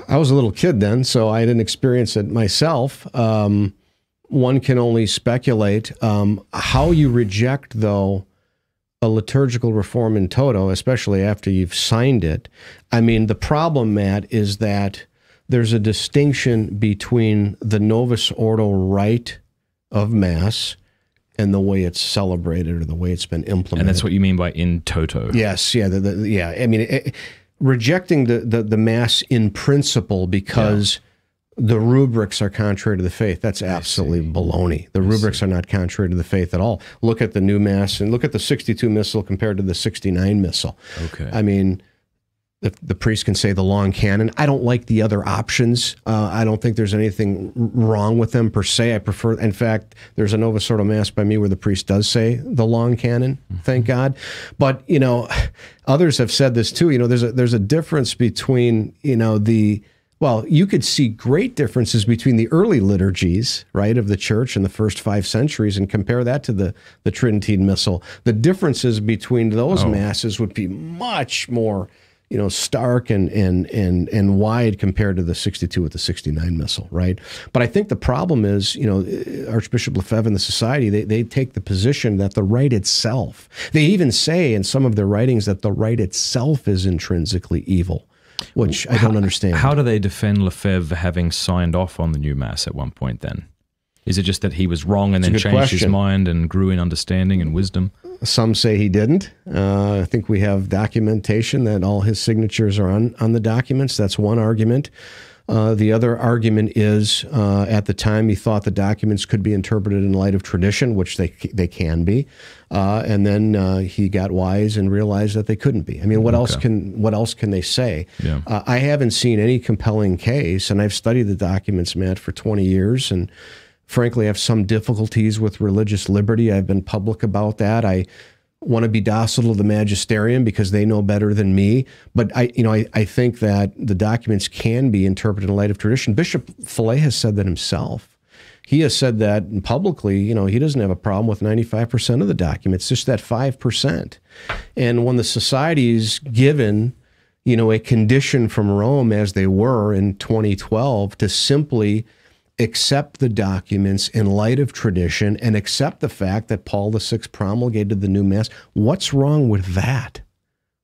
Speaker 3: I was a little kid then, so I didn't experience it myself. One can only speculate. How you reject, though, a liturgical reform in toto, especially after you've signed it. The problem, Matt, is that there's a distinction between the Novus Ordo rite of Mass and the way it's celebrated or the way it's been implemented.
Speaker 2: And that's what you mean by in toto.
Speaker 3: Yes, rejecting the Mass in principle because the rubrics are contrary to the faith. That's absolutely baloney. The rubrics are not contrary to the faith at all. Look at the new Mass and look at the 62 Missal compared to the 69 Missal.
Speaker 2: Okay.
Speaker 3: the priest can say the long canon. I don't like the other options. I don't think there's anything wrong with them per se. I prefer, in fact, there's a Novus Ordo Mass by me where the priest does say the long canon, thank God. But, you know, others have said this too. You know, there's a difference between, you know, well, you could see great differences between the early liturgies, right, of the church in the first 5 centuries and compare that to the Tridentine Missal. The differences between those masses would be much more, you know, stark and wide compared to the 62 with the 69 Missal, right? But I think the problem is, you know, Archbishop Lefebvre and the Society, they take the position that the rite itself, they even say in some of their writings that the rite itself is intrinsically evil, which I don't understand.
Speaker 2: How do they defend Lefebvre having signed off on the new Mass at one point then? Is it just that he was wrong and then changed his mind and grew in understanding and wisdom?
Speaker 3: Some say he didn't. I think we have documentation that all his signatures are on the documents. That's one argument. The other argument is at the time he thought the documents could be interpreted in light of tradition, which they can be. And then he got wise and realized that they couldn't be. I mean, what else can they say? Yeah. I haven't seen any compelling case, and I've studied the documents, Matt, for 20 years, and frankly, I have some difficulties with religious liberty. I've been public about that. I want to be docile to the magisterium because they know better than me. But I think that the documents can be interpreted in light of tradition. Bishop Fillet has said that himself. He has said that publicly, you know, he doesn't have a problem with 95% of the documents, just that 5%. And when the society is given, you know, a condition from Rome, as they were in 2012, to simply accept the documents in light of tradition and accept the fact that Paul VI promulgated the new Mass. What's wrong with that?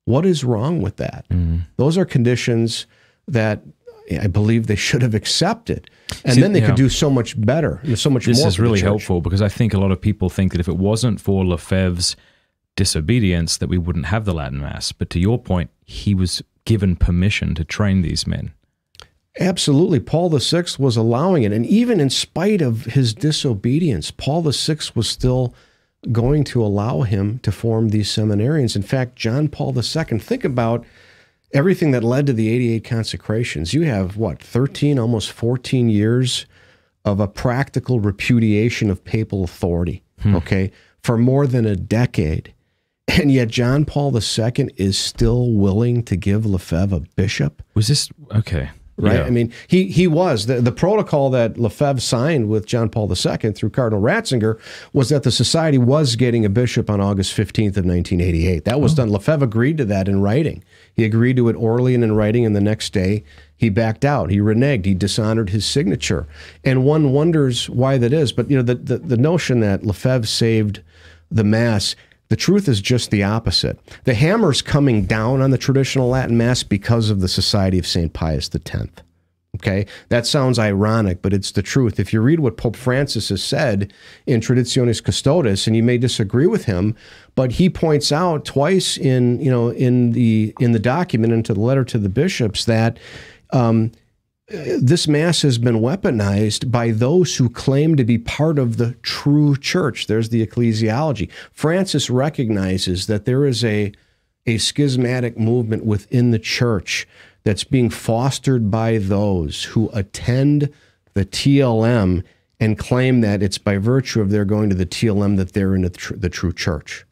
Speaker 3: What is wrong with that? Those are conditions that I believe they should have accepted. And then they could do so much better, so much more.
Speaker 2: This is really helpful because I think a lot of people think that if it wasn't for Lefebvre's disobedience that we wouldn't have the Latin Mass. But to your point, he was given permission to train these men.
Speaker 3: Absolutely. Paul VI was allowing it. And even in spite of his disobedience, Paul VI was still going to allow him to form these seminarians. In fact, John Paul II, think about everything that led to the 88 consecrations. You have, 13, almost 14 years of a practical repudiation of papal authority, okay, for more than a decade. And yet John Paul II is still willing to give Lefebvre a bishop.
Speaker 2: Was this, okay.
Speaker 3: Right.
Speaker 2: Yeah.
Speaker 3: I mean, he was. The protocol that Lefebvre signed with John Paul II through Cardinal Ratzinger was that the society was getting a bishop on August 15th of 1988. That was done. Lefebvre agreed to that in writing. He agreed to it orally and in writing, and the next day he backed out. He reneged. He dishonored his signature. And one wonders why that is. But, you know, the notion that Lefebvre saved the Mass, the truth is just the opposite. The hammer's coming down on the traditional Latin Mass because of the Society of St. Pius X. Okay? That sounds ironic, but it's the truth. If you read what Pope Francis has said in Traditionis Custodes, and you may disagree with him, but he points out twice in the document and to the letter to the bishops that this Mass has been weaponized by those who claim to be part of the true church. There's the ecclesiology. Francis recognizes that there is a schismatic movement within the church that's being fostered by those who attend the TLM and claim that it's by virtue of their going to the TLM that they're in the true church.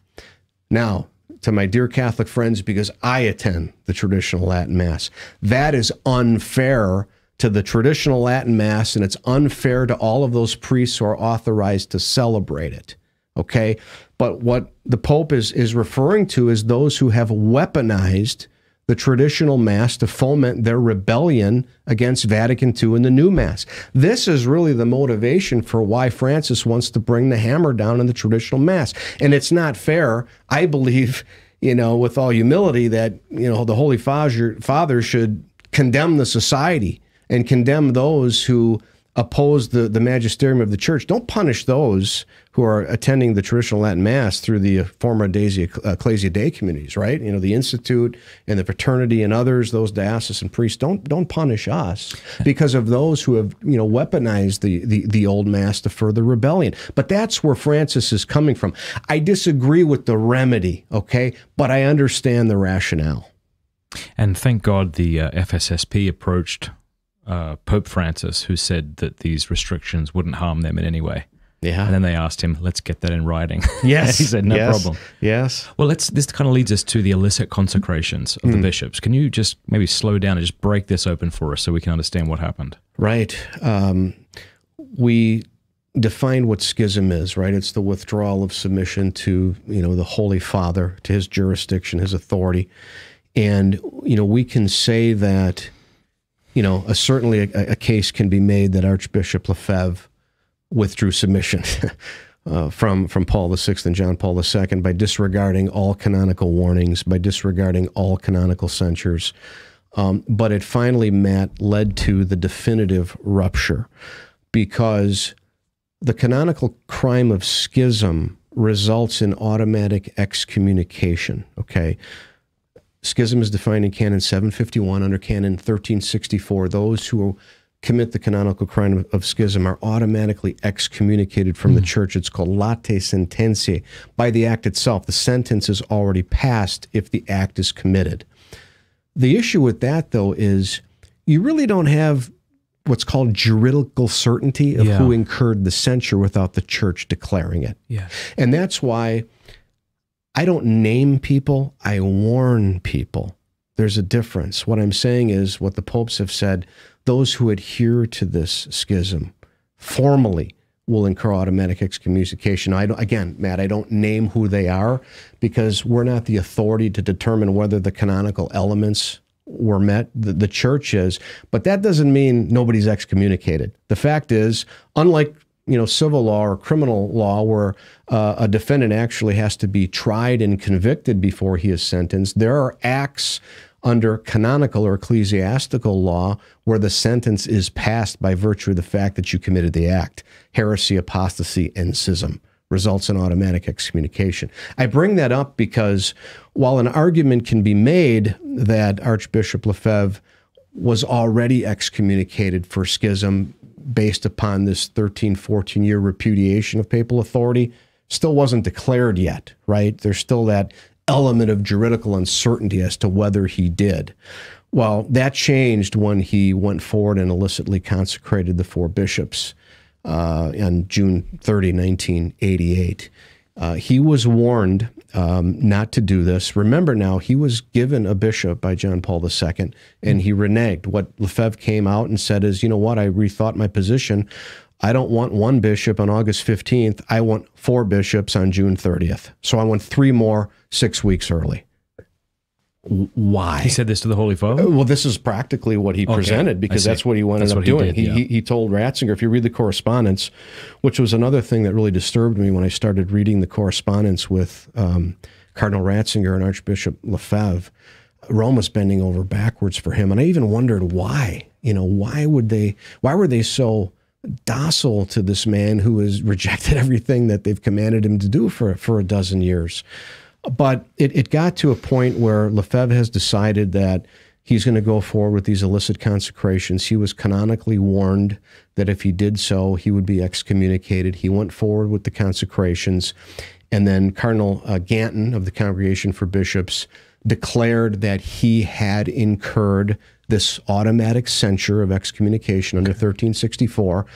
Speaker 3: Now, to my dear Catholic friends, because I attend the traditional Latin Mass, that is unfair to the traditional Latin Mass, and it's unfair to all of those priests who are authorized to celebrate it, okay? But what the Pope is referring to is those who have weaponized the traditional Mass to foment their rebellion against Vatican II and the new Mass. This is really the motivation for why Francis wants to bring the hammer down on the traditional Mass. And it's not fair, I believe, you know, with all humility, that, you know, the Holy Father should condemn the society and condemn those who oppose the magisterium of the church. Don't punish those who are attending the traditional Latin Mass through the former Ecclesia Dei communities, right? You know, the Institute and the Fraternity and others, those diocesan priests. Don't punish us because of those who have, you know, weaponized the old Mass to further rebellion. But that's where Francis is coming from. I disagree with the remedy, okay? But I understand the rationale.
Speaker 2: And thank God the FSSP approached Pope Francis, who said that these restrictions wouldn't harm them in any way.
Speaker 3: Yeah.
Speaker 2: And then they asked him, let's get that in writing.
Speaker 3: Yes.
Speaker 2: He said, no problem.
Speaker 3: Yes.
Speaker 2: Well, this kind of leads us to the illicit consecrations of the bishops. Can you just maybe slow down and just break this open for us so we can understand what happened?
Speaker 3: Right. We defined what schism is, right? It's the withdrawal of submission to, the Holy Father, to his jurisdiction, his authority. And, we can say that, certainly a case can be made that Archbishop Lefebvre withdrew submission from Paul VI and John Paul II by disregarding all canonical warnings, by disregarding all canonical censures. But it finally, Matt, led to the definitive rupture, because the canonical crime of schism results in automatic excommunication, okay? Schism is defined in Canon 751. Under Canon 1364, those who commit the canonical crime of schism are automatically excommunicated from the church. It's called late sententiae. By the act itself, the sentence is already passed if the act is committed. The issue with that, though, is you really don't have what's called juridical certainty of who incurred the censure without the church declaring it.
Speaker 2: Yeah.
Speaker 3: And that's why I don't name people, I warn people. There's a difference. What I'm saying is what the popes have said, those who adhere to this schism formally will incur automatic excommunication. Again, Matt, I don't name who they are because we're not the authority to determine whether the canonical elements were met. The church is, but that doesn't mean nobody's excommunicated. The fact is, unlike civil law or criminal law where a defendant actually has to be tried and convicted before he is sentenced, there are acts under canonical or ecclesiastical law where the sentence is passed by virtue of the fact that you committed the act. Heresy, apostasy, and schism results in automatic excommunication. I bring that up because while an argument can be made that Archbishop Lefebvre was already excommunicated for schism based upon this 13, 14-year repudiation of papal authority, still wasn't declared yet, right? There's still that element of juridical uncertainty as to whether he did. Well, that changed when he went forward and illicitly consecrated the 4 bishops on June 30, 1988. He was warned not to do this. Remember now, he was given a bishop by John Paul II, and he reneged. What Lefebvre came out and said is, you know what, I rethought my position. I don't want 1 bishop on August 15th. I want 4 bishops on June 30th. So I want 3 more 6 weeks early. Why?
Speaker 2: He said this to the Holy Father?
Speaker 3: Well, this is practically what he presented because that's what he ended up doing. He told Ratzinger, if you read the correspondence, which was another thing that really disturbed me when I started reading the correspondence with Cardinal Ratzinger and Archbishop Lefebvre, Rome was bending over backwards for him. And I even wondered why. Why were they so docile to this man who has rejected everything that they've commanded him to do for a dozen years? But it got to a point where Lefebvre has decided that he's going to go forward with these illicit consecrations. He was canonically warned that if he did so, he would be excommunicated. He went forward with the consecrations. And then Cardinal Ganton of the Congregation for Bishops declared that he had incurred this automatic censure of excommunication under 1364.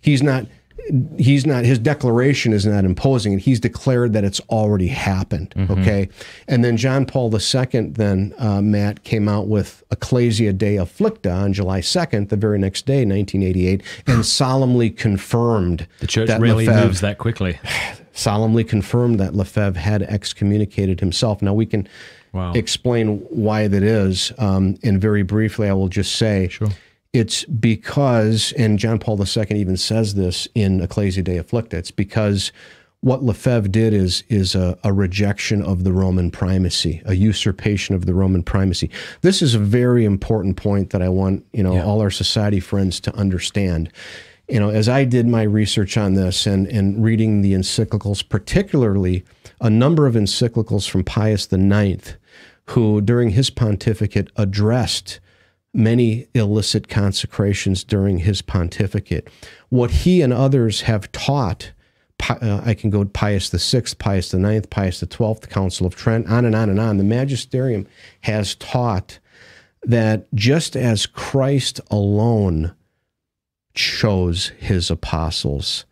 Speaker 3: His declaration is not imposing it. He's declared that it's already happened, okay? And then John Paul II then, Matt, came out with Ecclesia Dei afflicta on July 2nd, the very next day, 1988, and solemnly confirmed
Speaker 2: the church
Speaker 3: that
Speaker 2: really
Speaker 3: Lefebvre
Speaker 2: moves that quickly.
Speaker 3: Solemnly confirmed that Lefebvre had excommunicated himself. Now, we can explain why that is, and very briefly, I will just say, it's because, and John Paul II even says this in Ecclesia Dei afflicta, it's because what Lefebvre did is a rejection of the Roman primacy, a usurpation of the Roman primacy. This is a very important point that I want all our society friends to understand. As I did my research on this and reading the encyclicals, particularly a number of encyclicals from Pius IX, who during his pontificate addressed many illicit consecrations during his pontificate. What he and others have taught I can go Pius VI, Pius IX, Pius XII, the Council of Trent, on and on and on. The magisterium has taught that just as Christ alone chose his apostles,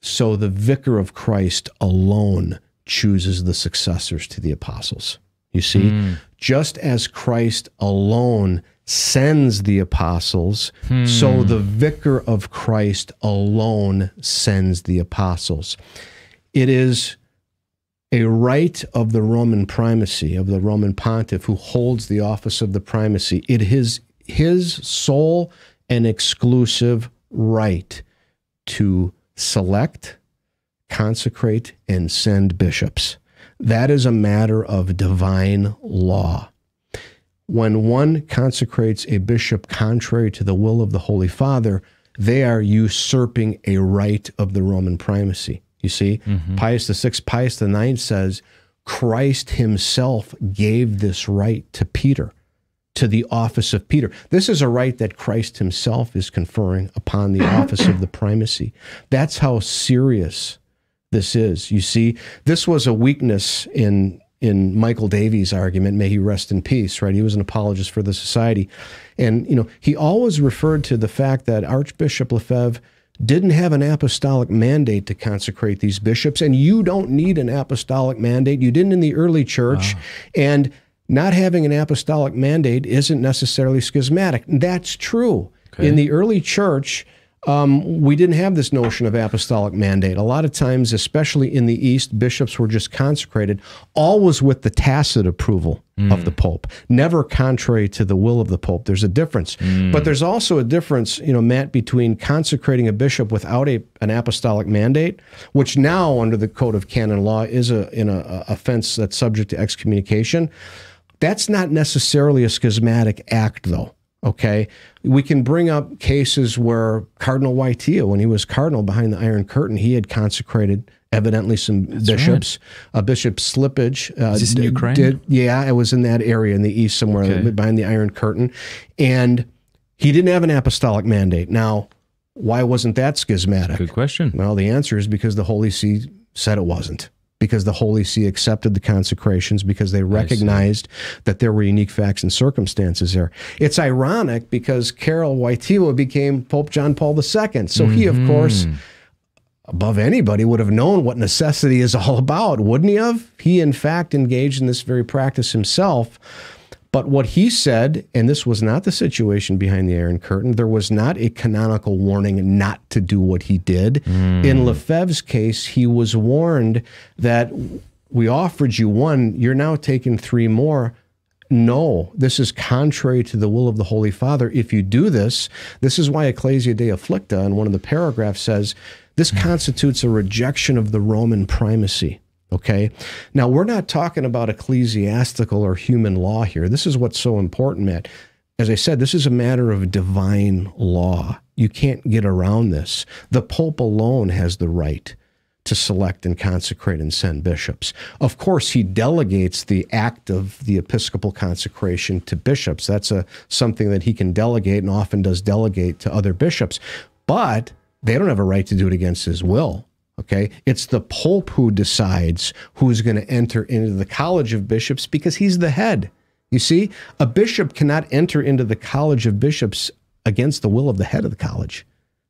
Speaker 3: so the vicar of Christ alone chooses the successors to the apostles. You see, just as Christ alone sends the apostles, so the vicar of Christ alone sends the apostles. It is a right of the Roman primacy, of the Roman pontiff who holds the office of the primacy. It is his sole and exclusive right to select, consecrate, and send bishops. That is a matter of divine law. When one consecrates a bishop contrary to the will of the Holy Father, they are usurping a right of the Roman primacy. You see, Pius VI, Pius IX says, Christ himself gave this right to Peter, to the office of Peter. This is a right that Christ himself is conferring upon the office of the primacy. That's how serious this is. You see, this was a weakness in Michael Davies' argument, may he rest in peace, right? He was an apologist for the society. And, you know, he always referred to the fact that Archbishop Lefebvre didn't have an apostolic mandate to consecrate these bishops, and you don't need an apostolic mandate. You didn't in the early church, and not having an apostolic mandate isn't necessarily schismatic. That's true. Okay. In the early church, we didn't have this notion of apostolic mandate. A lot of times, especially in the East, bishops were just consecrated, always with the tacit approval of the Pope, never contrary to the will of the Pope. There's a difference. But there's also a difference, you know, Matt, between consecrating a bishop without an apostolic mandate, which now under the Code of Canon Law is an offense that's subject to excommunication. That's not necessarily a schismatic act, though. Okay, we can bring up cases where Cardinal Wojtyła, when he was cardinal behind the Iron Curtain, he had consecrated evidently some bishops. Right. Bishop Slippage.
Speaker 2: Is this in Ukraine?
Speaker 3: Yeah, it was in that area in the East somewhere behind the Iron Curtain. And he didn't have an apostolic mandate. Now, why wasn't that schismatic?
Speaker 2: Good question.
Speaker 3: Well, the answer is because the Holy See said it wasn't. Because the Holy See accepted the consecrations, because they recognized that there were unique facts and circumstances there. It's ironic because Karol Wojtyła became Pope John Paul II. So he, of course, above anybody, would have known what necessity is all about, wouldn't he have? He, in fact, engaged in this very practice himself. But what he said, and this was not the situation behind the Iron Curtain, there was not a canonical warning not to do what he did. In Lefebvre's case, he was warned that we offered you one, you're now taking 3 more. No, this is contrary to the will of the Holy Father. If you do this, this is why Ecclesia Dei Afflicta, in one of the paragraphs, says, this constitutes a rejection of the Roman primacy. Okay. Now, we're not talking about ecclesiastical or human law here. This is what's so important, Matt. As I said, this is a matter of divine law. You can't get around this. The Pope alone has the right to select and consecrate and send bishops. Of course, he delegates the act of the episcopal consecration to bishops. That's something that he can delegate and often does delegate to other bishops. But they don't have a right to do it against his will. Okay, it's the Pope who decides who's going to enter into the College of Bishops because he's the head. You see, a bishop cannot enter into the College of Bishops against the will of the head of the college.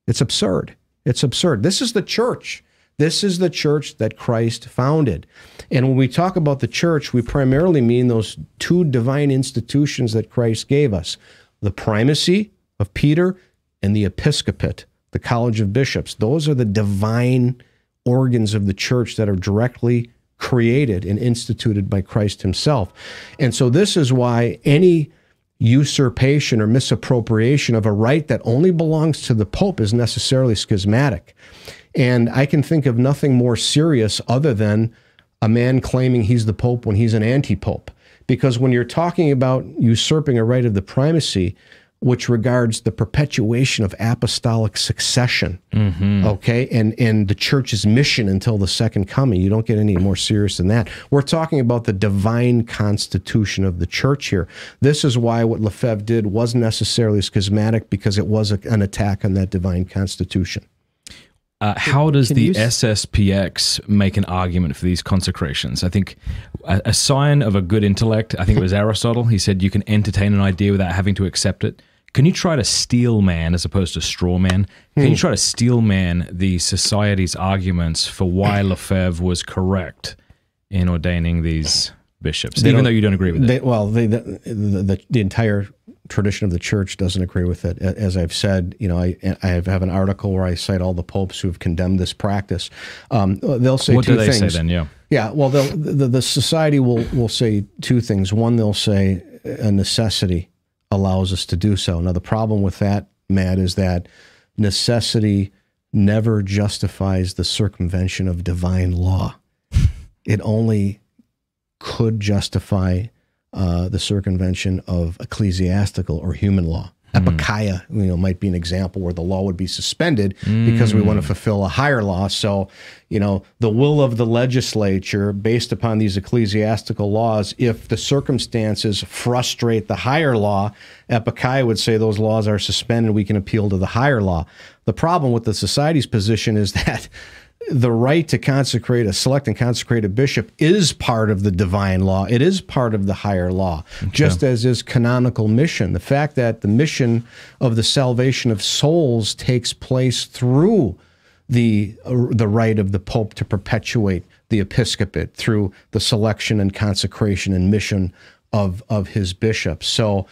Speaker 3: It's absurd. It's absurd. This is the church. This is the church that Christ founded. And when we talk about the church, we primarily mean those 2 divine institutions that Christ gave us, the primacy of Peter and the episcopate, the College of Bishops. Those are the divine organs of the church that are directly created and instituted by Christ himself. And so this is why any usurpation or misappropriation of a right that only belongs to the Pope is necessarily schismatic. And I can think of nothing more serious other than a man claiming he's the Pope when he's an anti-Pope. Because when you're talking about usurping a right of the primacy, which regards the perpetuation of apostolic succession, okay, and the church's mission until the second coming. You don't get any more serious than that. We're talking about the divine constitution of the church here. This is why what Lefebvre did wasn't necessarily schismatic, because it was an attack on that divine constitution.
Speaker 2: How does
Speaker 1: Can
Speaker 2: the
Speaker 1: you
Speaker 2: SSPX make an argument for these consecrations? I think a sign of a good intellect, I think it was Aristotle, he said you can entertain an idea without having to accept it. Can you try to steel man as opposed to straw man? Can you try to steel man the society's arguments for why Lefebvre was correct in ordaining these bishops, even though you don't agree with it?
Speaker 3: Well, the entire tradition of the church doesn't agree with it. As I've said, you know, I have an article where I cite all the popes who have condemned this practice. They'll say
Speaker 2: what
Speaker 3: two
Speaker 2: do they
Speaker 3: things.
Speaker 2: say then? Yeah.
Speaker 3: Yeah. Well, the society will say two things. One, they'll say a necessity allows us to do so. Now, the problem with that, Matt, is that necessity never justifies the circumvention of divine law. It only could justify the circumvention of ecclesiastical or human law. Epikeia, you know, might be an example where the law would be suspended because we want to fulfill a higher law. So, you know, the will of the legislature based upon these ecclesiastical laws, if the circumstances frustrate the higher law, Epikeia would say those laws are suspended, we can appeal to the higher law. The problem with the society's position is that the right to select and consecrate a bishop is part of the divine law. It is part of the higher law, just as is canonical mission. The fact that the mission of the salvation of souls takes place through the right of the Pope to perpetuate the episcopate through the selection and consecration and mission of his bishops. So,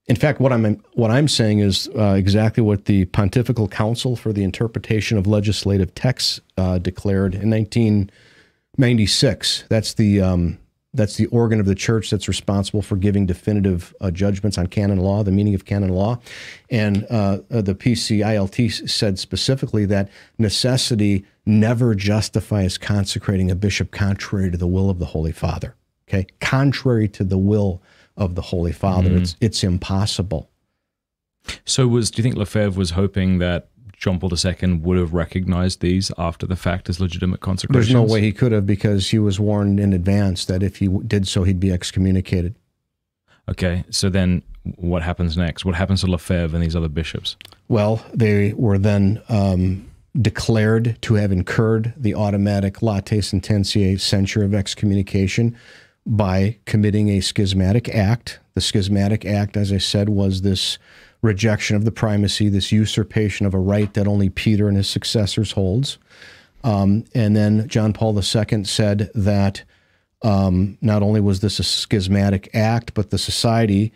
Speaker 3: in fact, what I'm saying is exactly what the Pontifical Council for the Interpretation of Legislative Texts declared in 1996. That's the organ of the church that's responsible for giving definitive judgments on canon law, the meaning of canon law. And the PCILT said specifically that necessity never justifies consecrating a bishop contrary to the will of the Holy Father. Okay, contrary to the will of the Holy Father. It's impossible. So do you think Lefebvre was hoping that John Paul II would have recognized these after the fact as legitimate consecrations? There's no way he could have, because he was warned in advance that if he did so, he'd be excommunicated. Okay, so then what happens next? What happens to Lefebvre and these other bishops? Well, they were then declared to have incurred the automatic latae sententiae censure of excommunication by committing a schismatic act. The schismatic act, as I said, was this rejection of the primacy, this usurpation of a right that only Peter and his successors holds. And then John Paul II said that not only was this a schismatic act, but the society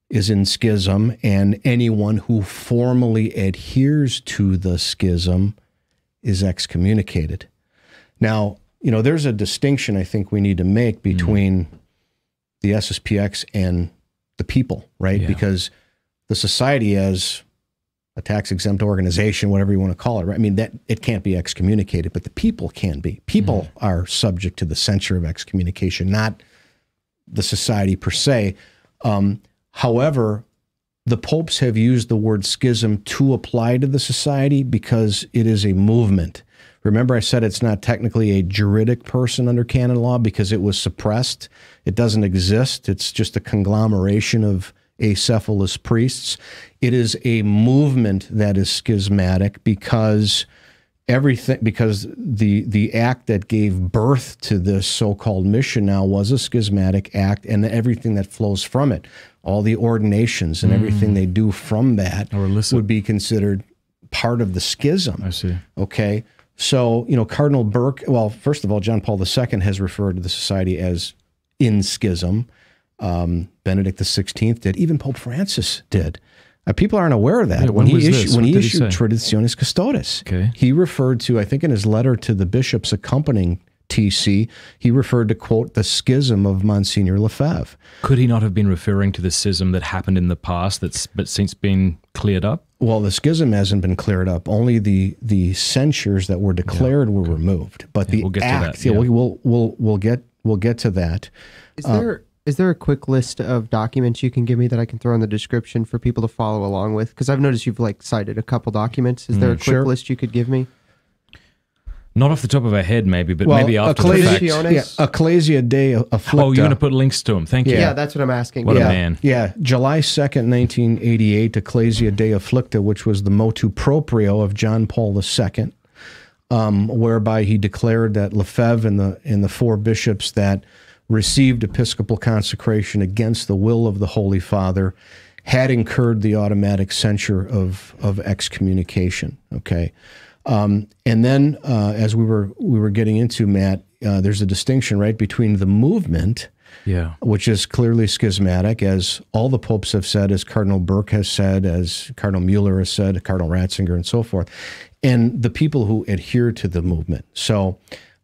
Speaker 3: is in schism, and anyone who formally adheres to the schism is excommunicated. Now, you know, there's a distinction I think we need to make between the SSPX and the people, right? Yeah. Because the society as a tax-exempt organization, whatever you want to call it, right? I mean, that it can't be excommunicated, but the people can be. People are subject to the censure of excommunication, not the society per se. However, the popes have used the word schism to apply to the society because it is a movement. Remember, I said it's not technically a juridic person under canon law because it was suppressed. It doesn't exist. It's just a conglomeration of acephalous priests. It is a movement that is schismatic because the act that gave birth to this so-called mission now was a schismatic act, and everything that flows from it, all the ordinations and everything they do from that would be considered part of the schism. I see. Okay. So, you know, Cardinal Burke, well, first of all, John Paul II has referred to the society as in schism. Benedict XVI did. Even Pope Francis did. People aren't aware of that. Yeah, when he issued Traditionis Custodes, he referred to, I think in his letter to the bishops accompanying TC, he referred to, quote, the schism of Monsignor Lefebvre. Could he not have been referring to the schism that happened in the past but since been cleared up? Well, the schism hasn't been cleared up. Only the censures that were declared were removed. But the we'll act, we'll get to that.
Speaker 1: Is there a quick list of documents you can give me that I can throw in the description for people to follow along with? Because I've noticed you've cited a couple documents. Is there a quick list you could give me?
Speaker 2: Not off the top of our head, maybe, but maybe after the fact.
Speaker 1: Traditiones.
Speaker 3: Yeah, Ecclesia Dei Afflicta.
Speaker 2: Oh, you're going to put links to them. Thank you.
Speaker 1: Yeah, that's what I'm asking.
Speaker 2: What a
Speaker 1: yeah.
Speaker 2: man.
Speaker 3: Yeah, July 2nd, 1988, Ecclesia Dei Afflicta, which was the motu proprio of John Paul II, whereby he declared that Lefebvre and the four bishops that received episcopal consecration against the will of the Holy Father had incurred the automatic censure of excommunication. Okay. And then, as we were getting into, Matt, there's a distinction, right, between the movement, which is clearly schismatic, as all the popes have said, as Cardinal Burke has said, as Cardinal Mueller has said, Cardinal Ratzinger, and so forth, and the people who adhere to the movement. So,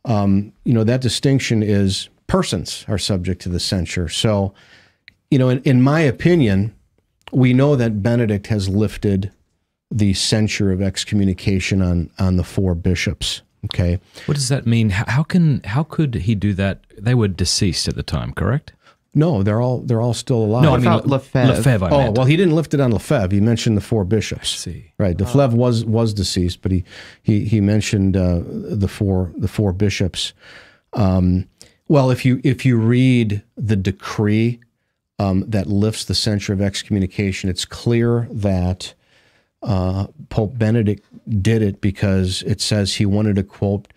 Speaker 3: that distinction is persons are subject to the censure. So, in my opinion, we know that Benedict has lifted the censure of excommunication on the four bishops. Okay.
Speaker 2: What does that mean? How could he do that? They were deceased at the time, correct?
Speaker 3: No, they're all still alive.
Speaker 2: No, I mean
Speaker 1: Lefebvre.
Speaker 2: I meant.
Speaker 3: Well, he didn't lift it on Lefebvre. He mentioned the four bishops.
Speaker 2: I see.
Speaker 3: Right. Lefebvre was deceased, but he mentioned the four bishops. Well, if you read the decree that lifts the censure of excommunication, it's clear that Pope Benedict did it because it says he wanted to, quote,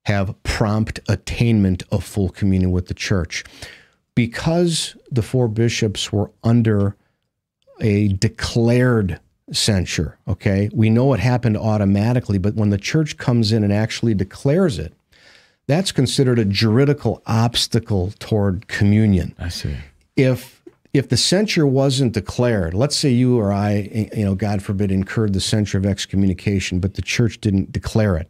Speaker 3: have prompt attainment of full communion with the church. Because the four bishops were under a declared censure, okay? We know it happened automatically, but when the church comes in and actually declares it, that's considered a juridical obstacle toward communion.
Speaker 2: I see.
Speaker 3: If the censure wasn't declared, let's say you or I, God forbid, incurred the censure of excommunication, but the church didn't declare it,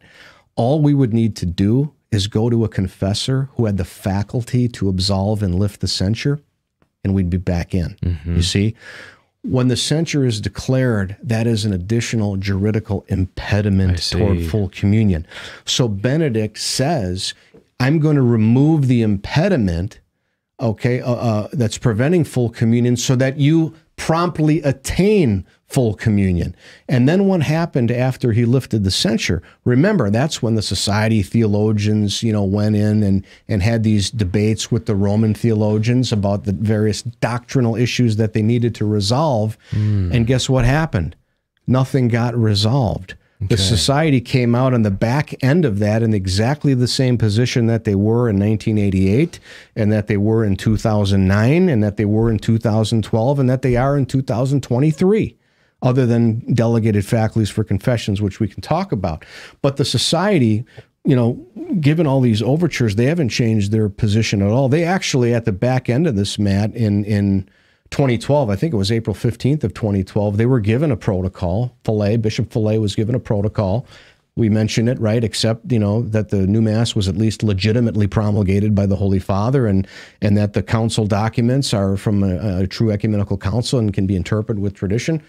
Speaker 3: all we would need to do is go to a confessor who had the faculty to absolve and lift the censure, and we'd be back in. Mm-hmm. You see? When the censure is declared, that is an additional juridical impediment toward full communion. So Benedict says, I'm going to remove the impediment, okay, that's preventing full communion so that you promptly attain full communion. And then what happened after he lifted the censure? Remember, that's when the society theologians, went in and had these debates with the Roman theologians about the various doctrinal issues that they needed to resolve. And guess what happened? Nothing got resolved. Okay. The society came out on the back end of that in exactly the same position that they were in 1988, and that they were in 2009, and that they were in 2012, and that they are in 2023, other than delegated faculties for confessions, which we can talk about. But the society, given all these overtures, they haven't changed their position at all. They actually, at the back end of this, Matt, in 2012, I think it was April 15th of 2012, they were given a protocol. Bishop Fillet was given a protocol. We mentioned it, right? Except, that the new Mass was at least legitimately promulgated by the Holy Father, and that the council documents are from a true ecumenical council and can be interpreted with tradition.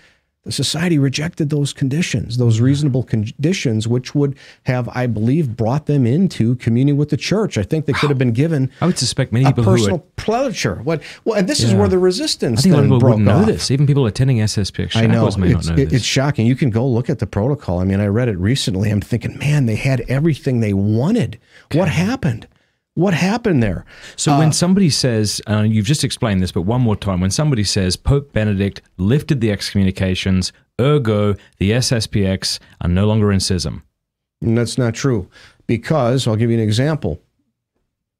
Speaker 3: The society rejected those conditions, those reasonable conditions, which would have, I believe, brought them into communion with the church. I think they could have been given.
Speaker 2: I would suspect many people
Speaker 3: personal pleasure. Well, and this is where the resistance.
Speaker 2: I think a lot of people wouldn't know
Speaker 3: off.
Speaker 2: this. Even people attending SSPX shackles may not know this.
Speaker 3: It's shocking. You can go look at the protocol. I mean, I read it recently. I'm thinking, man, they had everything they wanted. Okay. What happened? What happened there?
Speaker 2: So when somebody says, you've just explained this, but one more time, when somebody says Pope Benedict lifted the excommunications, ergo the SSPX are no longer in schism.
Speaker 3: And that's not true, because I'll give you an example.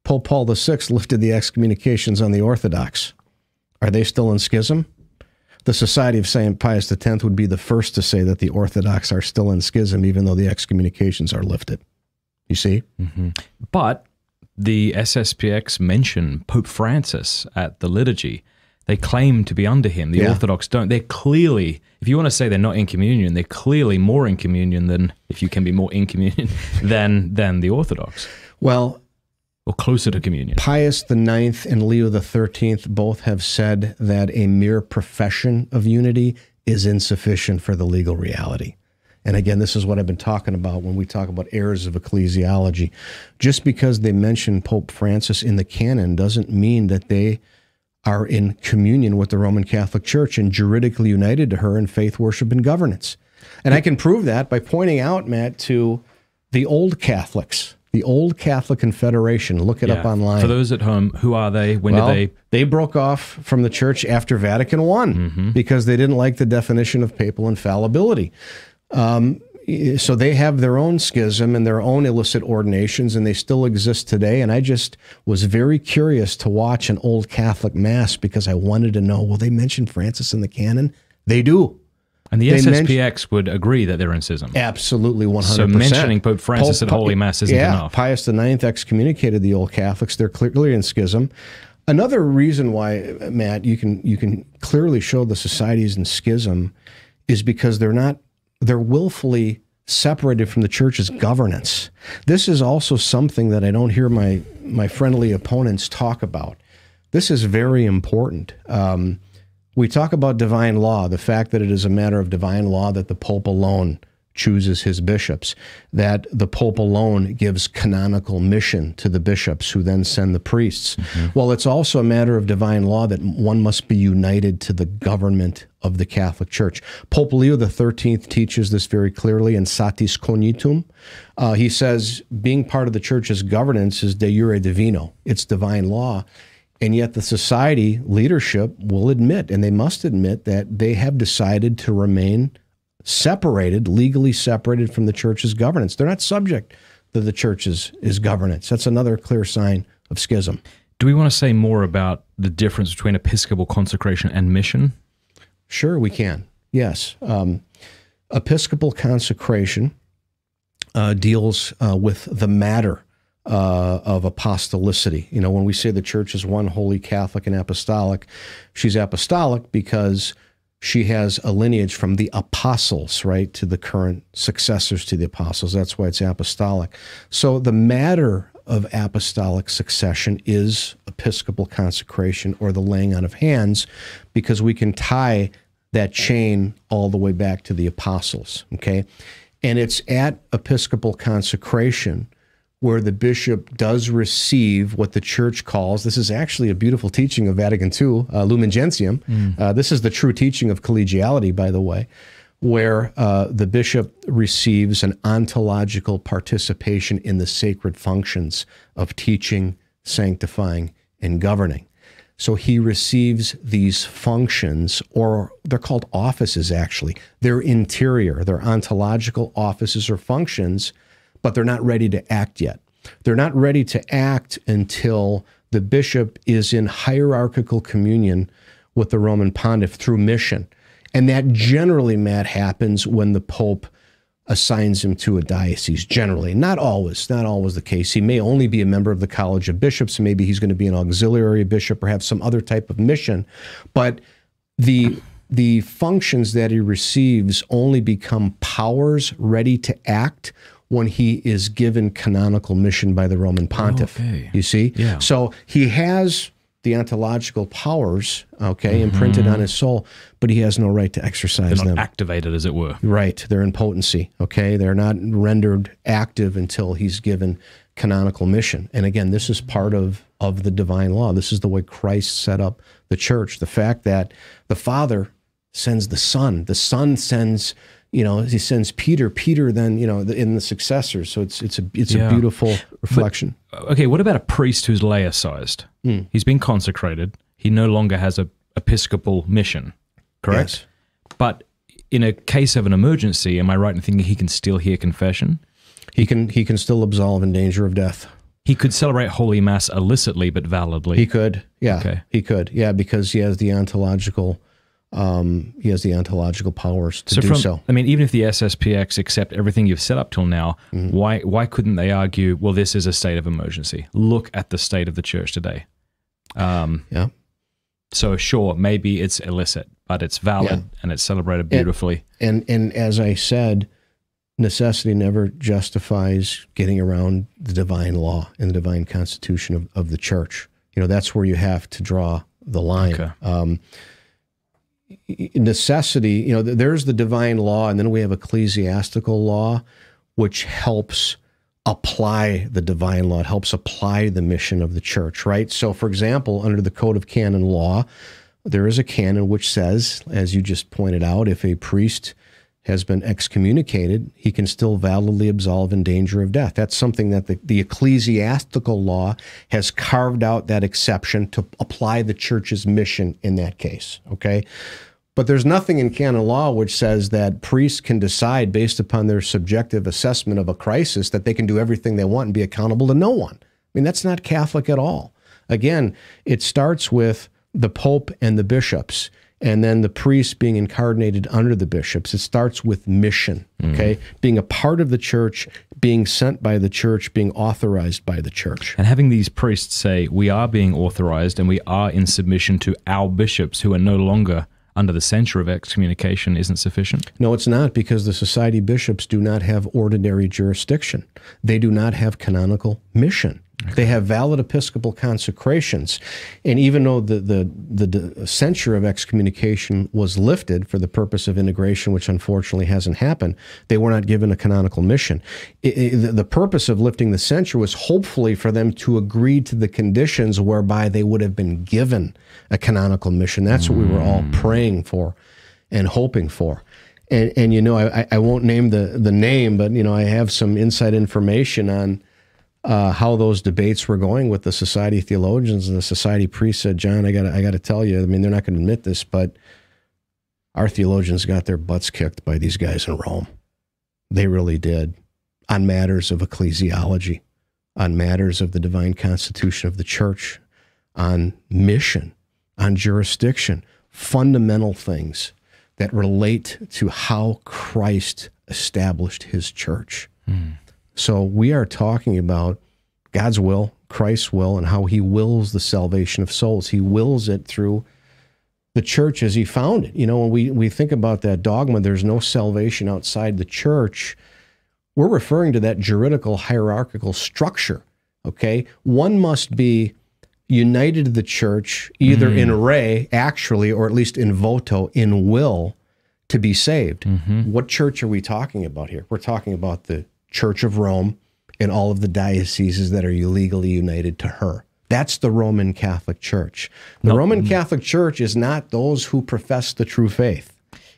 Speaker 3: Pope Paul VI lifted the excommunications on the Orthodox. Are they still in schism? The Society of St. Pius X would be the first to say that the Orthodox are still in schism, even though the excommunications are lifted. You see? Mm-hmm.
Speaker 2: But the SSPX mention Pope Francis at the liturgy. They claim to be under him. The Orthodox don't. They're clearly, if you want to say they're not in communion, they're clearly more in communion than, if you can be more in communion, than the Orthodox.
Speaker 3: Well,
Speaker 2: or closer to communion.
Speaker 3: Pius IX and Leo XIII both have said that a mere profession of unity is insufficient for the legal reality. And again, this is what I've been talking about when we talk about errors of ecclesiology. Just because they mention Pope Francis in the canon doesn't mean that they are in communion with the Roman Catholic Church and juridically united to her in faith, worship, and governance. And I can prove that by pointing out, Matt, to The old Catholics, the old Catholic Confederation, look it up online.
Speaker 2: For those at home, who are they? When did they?
Speaker 3: They broke off from the church after Vatican I because they didn't like the definition of papal infallibility. So they have their own schism and their own illicit ordinations, and they still exist today. And I just was very curious to watch an old Catholic Mass because I wanted to know, will they mention Francis in the canon? They do.
Speaker 2: And the SSPX would agree that they're in schism.
Speaker 3: Absolutely, 100%.
Speaker 2: So mentioning Pope Francis at Holy Mass isn't enough.
Speaker 3: Pius IX excommunicated the old Catholics. They're clearly in schism. Another reason why, Matt, you can clearly show the societies in schism is because they're willfully separated from the church's governance. This is also something that I don't hear my friendly opponents talk about. This is very important. We talk about divine law, the fact that it is a matter of divine law that the Pope alone chooses his bishops, that the Pope alone gives canonical mission to the bishops who then send the priests. Well, it's also a matter of divine law that one must be united to the government of the Catholic Church. Pope Leo XIII teaches this very clearly in Satis Cognitum. He says being part of the church's governance is de jure divino. It's divine law. And yet the society leadership will admit, and they must admit, that they have decided to remain separated, legally separated from the church's governance. They're not subject to the church's governance. That's another clear sign of schism.
Speaker 2: Do we want to say more about the difference between episcopal consecration and mission?
Speaker 3: Sure, we can. Yes. Episcopal consecration deals with the matter of apostolicity. You know, when we say the church is one, holy, Catholic, and apostolic, she's apostolic because she has a lineage from the apostles, right, to the current successors to the apostles. That's why it's apostolic. So the matter of apostolic succession is episcopal consecration, or the laying on of hands, because we can tie that chain all the way back to the apostles, okay? And it's at episcopal consecration where the bishop does receive what the church calls, this is actually a beautiful teaching of Vatican II, Lumen Gentium. This is the true teaching of collegiality, by the way, where the bishop receives an ontological participation in the sacred functions of teaching, sanctifying, and governing. So he receives these functions, or they're called offices, actually. They're interior, they're ontological offices or functions, but they're not ready to act yet. They're not ready to act until the bishop is in hierarchical communion with the Roman pontiff through mission. And that generally, Matt, happens when the Pope assigns him to a diocese, generally. Not always the case. He may only be a member of the College of Bishops. Maybe he's going to be an auxiliary bishop or have some other type of mission. But the functions that he receives only become powers ready to act when he is given canonical mission by the Roman pontiff. Okay. You see?
Speaker 2: Yeah.
Speaker 3: So he has the ontological powers, okay, imprinted on his soul, but he has no right to exercise them.
Speaker 2: They're not activated, as it were.
Speaker 3: Right. They're in potency, okay? They're not rendered active until he's given canonical mission. And again, this is part of the divine law. This is the way Christ set up the church. The fact that the Father sends the Son sends, you know, he sends Peter then, you know, in the successors. So it's a beautiful reflection.
Speaker 2: But, okay, what about a priest who's laicized? He's been consecrated. He no longer has a episcopal mission, correct?
Speaker 3: Yes.
Speaker 2: But in a case of an emergency, am I right in thinking he can still hear confession?
Speaker 3: He can still absolve in danger of death.
Speaker 2: He could celebrate Holy Mass illicitly but validly.
Speaker 3: He could, yeah.
Speaker 2: Okay.
Speaker 3: He could, yeah, because he has the ontological powers to do so.
Speaker 2: I mean, even if the SSPX accept everything you've set up till now, why couldn't they argue, well, this is a state of emergency? Look at the state of the church today. So sure, maybe it's illicit, but it's valid and it's celebrated beautifully.
Speaker 3: And as I said, necessity never justifies getting around the divine law and the divine constitution of the church. You know, that's where you have to draw the line. Okay. Necessity, you know, there's the divine law, and then we have ecclesiastical law, which helps apply the divine law. It helps apply the mission of the church, right? So, for example, under the Code of Canon Law, there is a canon which says, as you just pointed out, if a priest has been excommunicated, he can still validly absolve in danger of death. That's something that the ecclesiastical law has carved out that exception to apply the church's mission in that case, okay? But there's nothing in canon law which says that priests can decide based upon their subjective assessment of a crisis that they can do everything they want and be accountable to no one. I mean, that's not Catholic at all. Again, it starts with the Pope and the bishops, and then the priests being incarnated under the bishops. It starts with mission, okay? Being a part of the church, being sent by the church, being authorized by the church.
Speaker 2: And having these priests say, we are being authorized and we are in submission to our bishops who are no longer under the censure of excommunication isn't sufficient?
Speaker 3: No, it's not, because the society bishops do not have ordinary jurisdiction. They do not have canonical mission. Okay. They have valid episcopal consecrations. And even though the censure of excommunication was lifted for the purpose of integration, which unfortunately hasn't happened, they were not given a canonical mission. The purpose of lifting the censure was hopefully for them to agree to the conditions whereby they would have been given a canonical mission. That's what we were all praying for and hoping for. And you know, I won't name the name, but you know, I have some inside information on how those debates were going with the society theologians, and the society priest said, John, I got to tell you, I mean, they're not going to admit this, but our theologians got their butts kicked by these guys in Rome. They really did, on matters of ecclesiology, on matters of the divine constitution of the church, on mission, on jurisdiction, fundamental things that relate to how Christ established his church. So we are talking about God's will, Christ's will, and how he wills the salvation of souls. He wills it through the church as he found it. You know, when we think about that dogma, there's no salvation outside the church, we're referring to that juridical hierarchical structure, okay? One must be united to the church, either in re, actually, or at least in voto, in will, to be saved. What church are we talking about here? We're talking about the Church of Rome and all of the dioceses that are legally united to her. That's the Roman Catholic Church. The Roman Catholic Church is not those who profess the true faith.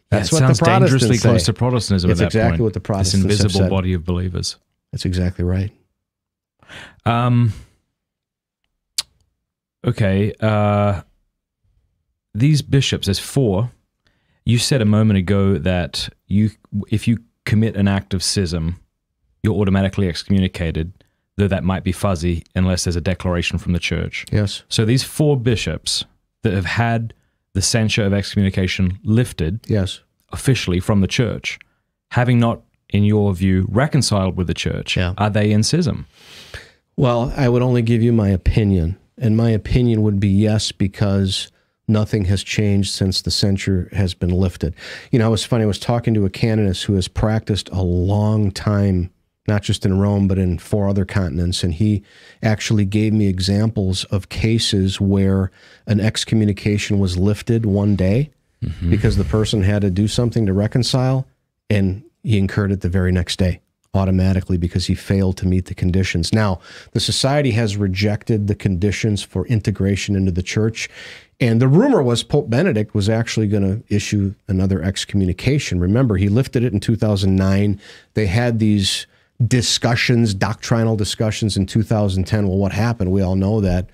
Speaker 3: That's what the Protestants
Speaker 2: dangerously
Speaker 3: say.
Speaker 2: close to Protestantism
Speaker 3: It's
Speaker 2: at that
Speaker 3: exactly
Speaker 2: point.
Speaker 3: what the Protestants
Speaker 2: This invisible
Speaker 3: have said.
Speaker 2: body of believers.
Speaker 3: That's exactly right.
Speaker 2: Okay. These bishops, there's 4. You said a moment ago that if you commit an act of schism, you're automatically excommunicated, though that might be fuzzy unless there's a declaration from the church.
Speaker 3: Yes.
Speaker 2: So these 4 bishops that have had the censure of excommunication lifted
Speaker 3: Yes.
Speaker 2: officially from the church, having not, in your view, reconciled with the church, are they in schism?
Speaker 3: Well, I would only give you my opinion, and my opinion would be yes, because nothing has changed since the censure has been lifted. You know, it was funny, I was talking to a canonist who has practiced a long time, not just in Rome, but in 4 other continents, and he actually gave me examples of cases where an excommunication was lifted one day because the person had to do something to reconcile, and he incurred it the very next day automatically because he failed to meet the conditions. Now, the society has rejected the conditions for integration into the church, and the rumor was Pope Benedict was actually going to issue another excommunication. Remember, he lifted it in 2009. They had these discussions, doctrinal discussions in 2010. Well, what happened? We all know that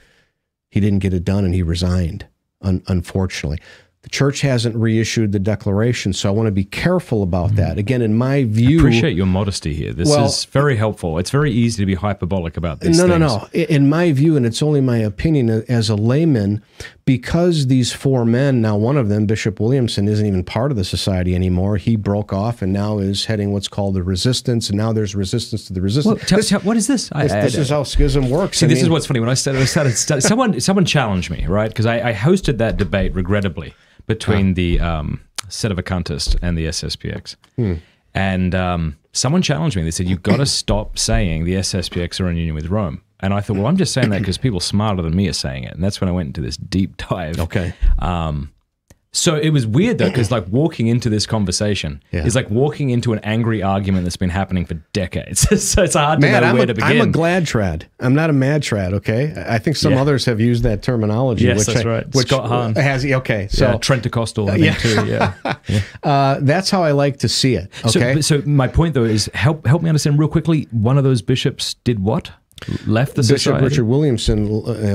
Speaker 3: he didn't get it done and he resigned, unfortunately. The church hasn't reissued the declaration, so I want to be careful about that. Again, in my view...
Speaker 2: I appreciate your modesty here. This is very helpful. It's very easy to be hyperbolic about these things.
Speaker 3: No. In my view, and it's only my opinion as a layman, because these 4 men, now one of them, Bishop Williamson, isn't even part of the society anymore. He broke off and now is heading what's called the resistance, and now there's resistance to the resistance.
Speaker 2: Well, what is this?
Speaker 3: This is how schism works.
Speaker 2: See, this is what's funny. When I started someone challenged me, right? Because I hosted that debate, regrettably, between the Sedevacantist and the SSPX. And someone challenged me. They said, you've got to stop saying the SSPX are in union with Rome. And I thought, well, I'm just saying that because people smarter than me are saying it. And that's when I went into this deep dive.
Speaker 3: Okay.
Speaker 2: So it was weird though, because like walking into this conversation is like walking into an angry argument that's been happening for decades. So it's hard to know where to begin.
Speaker 3: I'm a glad trad. I'm not a mad trad. Okay, I think some others have used that terminology.
Speaker 2: Yes, that's right.
Speaker 3: Which
Speaker 2: Scott Hahn
Speaker 3: has. Okay, so
Speaker 2: Trentecostal, I think too. Yeah.
Speaker 3: That's how I like to see it. Okay.
Speaker 2: So my point though is help me understand real quickly. One of those bishops did what? Left the society?
Speaker 3: Bishop Richard Williamson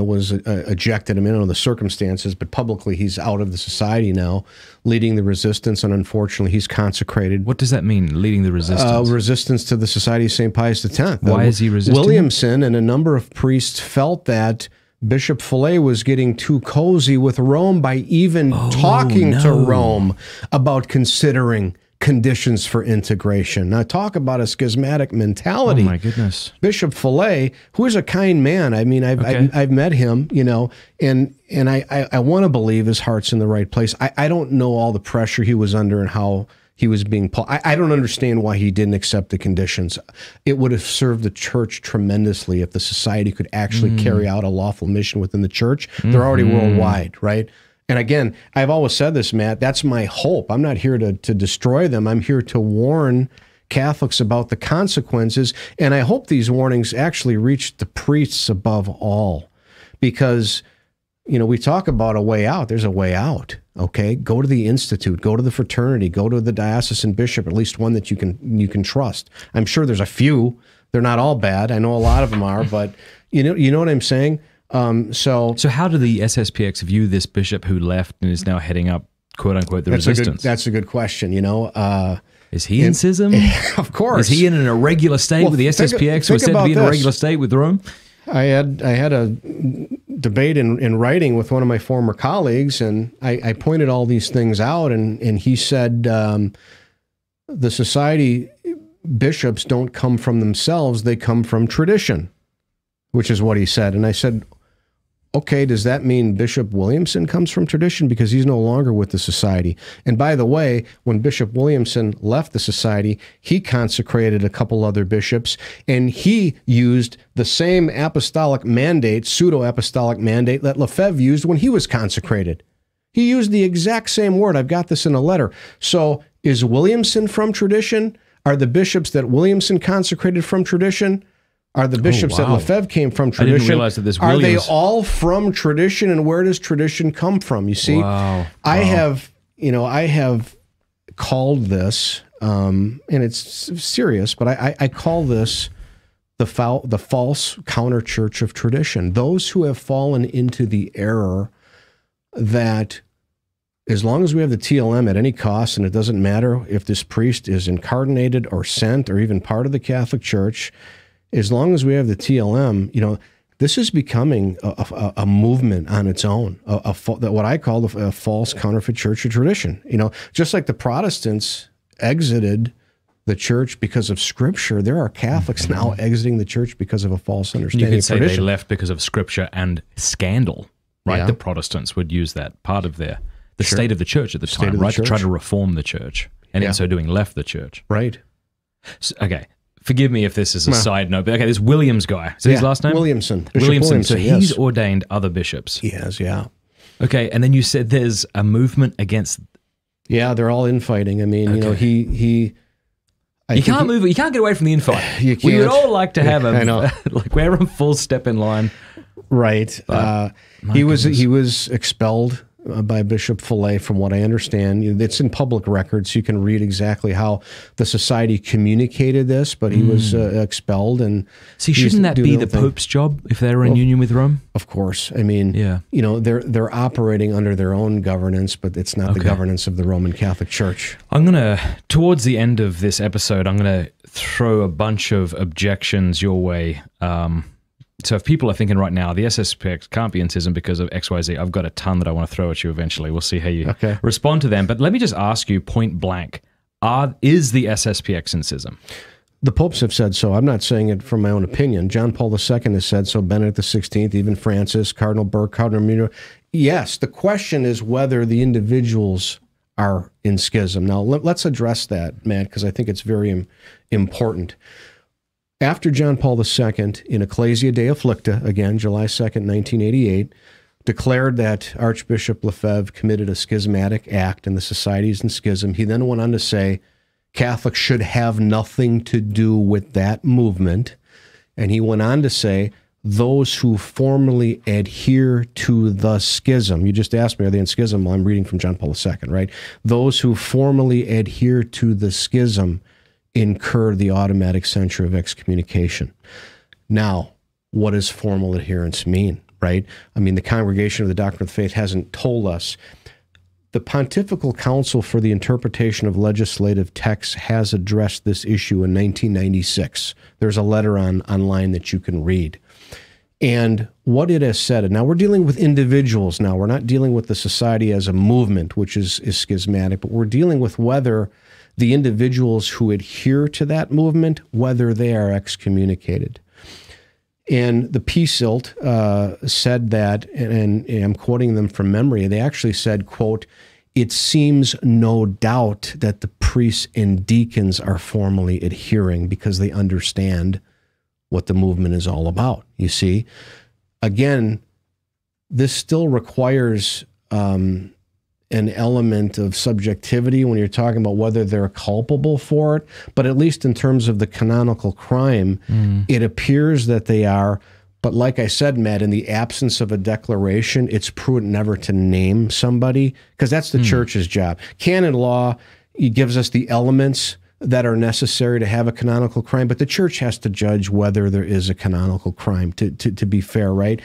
Speaker 3: was ejected. I mean, I don't know the circumstances, but publicly he's out of the society now, leading the resistance, and unfortunately he's consecrated.
Speaker 2: What does that mean, leading the resistance?
Speaker 3: Resistance to the Society of St. Pius X.
Speaker 2: Why is he resisting?
Speaker 3: Williamson and a number of priests felt that Bishop Fillet was getting too cozy with Rome by even talking to Rome about considering conditions for integration. Now, talk about a schismatic mentality.
Speaker 2: Oh my goodness!
Speaker 3: Bishop Fillet, who is a kind man. I mean, I've met him, you know, and I want to believe his heart's in the right place. I don't know all the pressure he was under and how he was being pulled. I don't understand why he didn't accept the conditions. It would have served the church tremendously if the society could actually carry out a lawful mission within the church. They're already worldwide, right? And again, I've always said this, Matt, that's my hope. I'm not here to destroy them. I'm here to warn Catholics about the consequences. And I hope these warnings actually reach the priests above all. Because, you know, we talk about a way out. There's a way out, okay? Go to the institute, go to the fraternity, go to the diocesan bishop, at least one that you can trust. I'm sure there's a few. They're not all bad. I know a lot of them are, but you know what I'm saying? So
Speaker 2: how do the SSPX view this bishop who left and is now heading up, quote unquote, the resistance?
Speaker 3: That's a good question. You know,
Speaker 2: is he in schism?
Speaker 3: Of course.
Speaker 2: Is he in an irregular state with the SSPX? Who was said to be in a regular state with Rome?
Speaker 3: I had a debate in writing with one of my former colleagues, and I pointed all these things out, and he said the society bishops don't come from themselves; they come from tradition, which is what he said. And I said, okay, does that mean Bishop Williamson comes from tradition? Because he's no longer with the society. And by the way, when Bishop Williamson left the society, he consecrated a couple other bishops, and he used the same apostolic mandate, pseudo-apostolic mandate, that Lefebvre used when he was consecrated. He used the exact same word. I've got this in a letter. So is Williamson from tradition? Are the bishops that Williamson consecrated from tradition? Are the bishops that Lefebvre came from tradition?
Speaker 2: I didn't realize that this
Speaker 3: Are they all from tradition, and where does tradition come from? You see, I have called this, and it's serious, but I call this the false counter-church of tradition. Those who have fallen into the error that as long as we have the TLM at any cost, and it doesn't matter if this priest is incarnated or sent or even part of the Catholic Church, as long as we have the TLM, you know, this is becoming a movement on its own, what I call a false counterfeit church of tradition. You know, just like the Protestants exited the church because of Scripture, there are Catholics now exiting the church because of a false understanding
Speaker 2: of
Speaker 3: tradition.
Speaker 2: You could say they left because of Scripture and scandal, right? Yeah. The Protestants would use that part of the state of the church at the time, right? To try to reform the church, and in so doing left the church.
Speaker 3: Right.
Speaker 2: So, okay. Forgive me if this is a side note, but okay, this Williams guy. Is that his last name?
Speaker 3: Williamson.
Speaker 2: Williamson. So he's ordained other bishops.
Speaker 3: He has, yeah.
Speaker 2: Okay, and then you said there's a movement against.
Speaker 3: Yeah, they're all infighting. I mean, you know, you
Speaker 2: can't get away from the infight.
Speaker 3: You can't.
Speaker 2: We would all like to have like we're on full step in line.
Speaker 3: Right. He was expelled by Bishop Fillet, from what I understand. It's in public records. You can read exactly how the society communicated this, but he was expelled. And
Speaker 2: see, shouldn't that be the Pope's job if they're in union with Rome?
Speaker 3: Of course. I mean, you know, they're operating under their own governance, but it's not the governance of the Roman Catholic Church.
Speaker 2: Towards the end of this episode, I'm going to throw a bunch of objections your way. So if people are thinking right now, the SSPX can't be in schism because of XYZ, I've got a ton that I want to throw at you eventually. We'll see how you respond to them. But let me just ask you point blank, is the SSPX in schism?
Speaker 3: The popes have said so. I'm not saying it from my own opinion. John Paul II has said so, Benedict XVI, even Francis, Cardinal Burke, Cardinal Muno. Yes, the question is whether the individuals are in schism. Now, let's address that, Matt, because I think it's very important. After John Paul II, in Ecclesia Dei Afflicta, again, July 2nd, 1988, declared that Archbishop Lefebvre committed a schismatic act and the society's in schism. He then went on to say Catholics should have nothing to do with that movement. And he went on to say, those who formally adhere to the schism, you just asked me, are they in schism? Well, I'm reading from John Paul II, right? Those who formally adhere to the schism incur the automatic censure of excommunication. Now, what does formal adherence mean, right? I mean, the Congregation of the Doctrine of the Faith hasn't told us. The Pontifical Council for the Interpretation of Legislative Texts has addressed this issue in 1996. There's a letter online that you can read. And what it has said, and now we're dealing with individuals now, we're not dealing with the society as a movement, which is schismatic, but we're dealing with whether the individuals who adhere to that movement, whether they are excommunicated. And the P-Silt said that, and I'm quoting them from memory, they actually said, quote, "It seems no doubt that the priests and deacons are formally adhering because they understand what the movement is all about." You see, again, this still requires an element of subjectivity when you're talking about whether they're culpable for it, but at least in terms of the canonical crime, it appears that they are. But like I said, Matt, in the absence of a declaration, it's prudent never to name somebody, because that's the church's job. Canon law, it gives us the elements that are necessary to have a canonical crime, but the church has to judge whether there is a canonical crime, to be fair, right?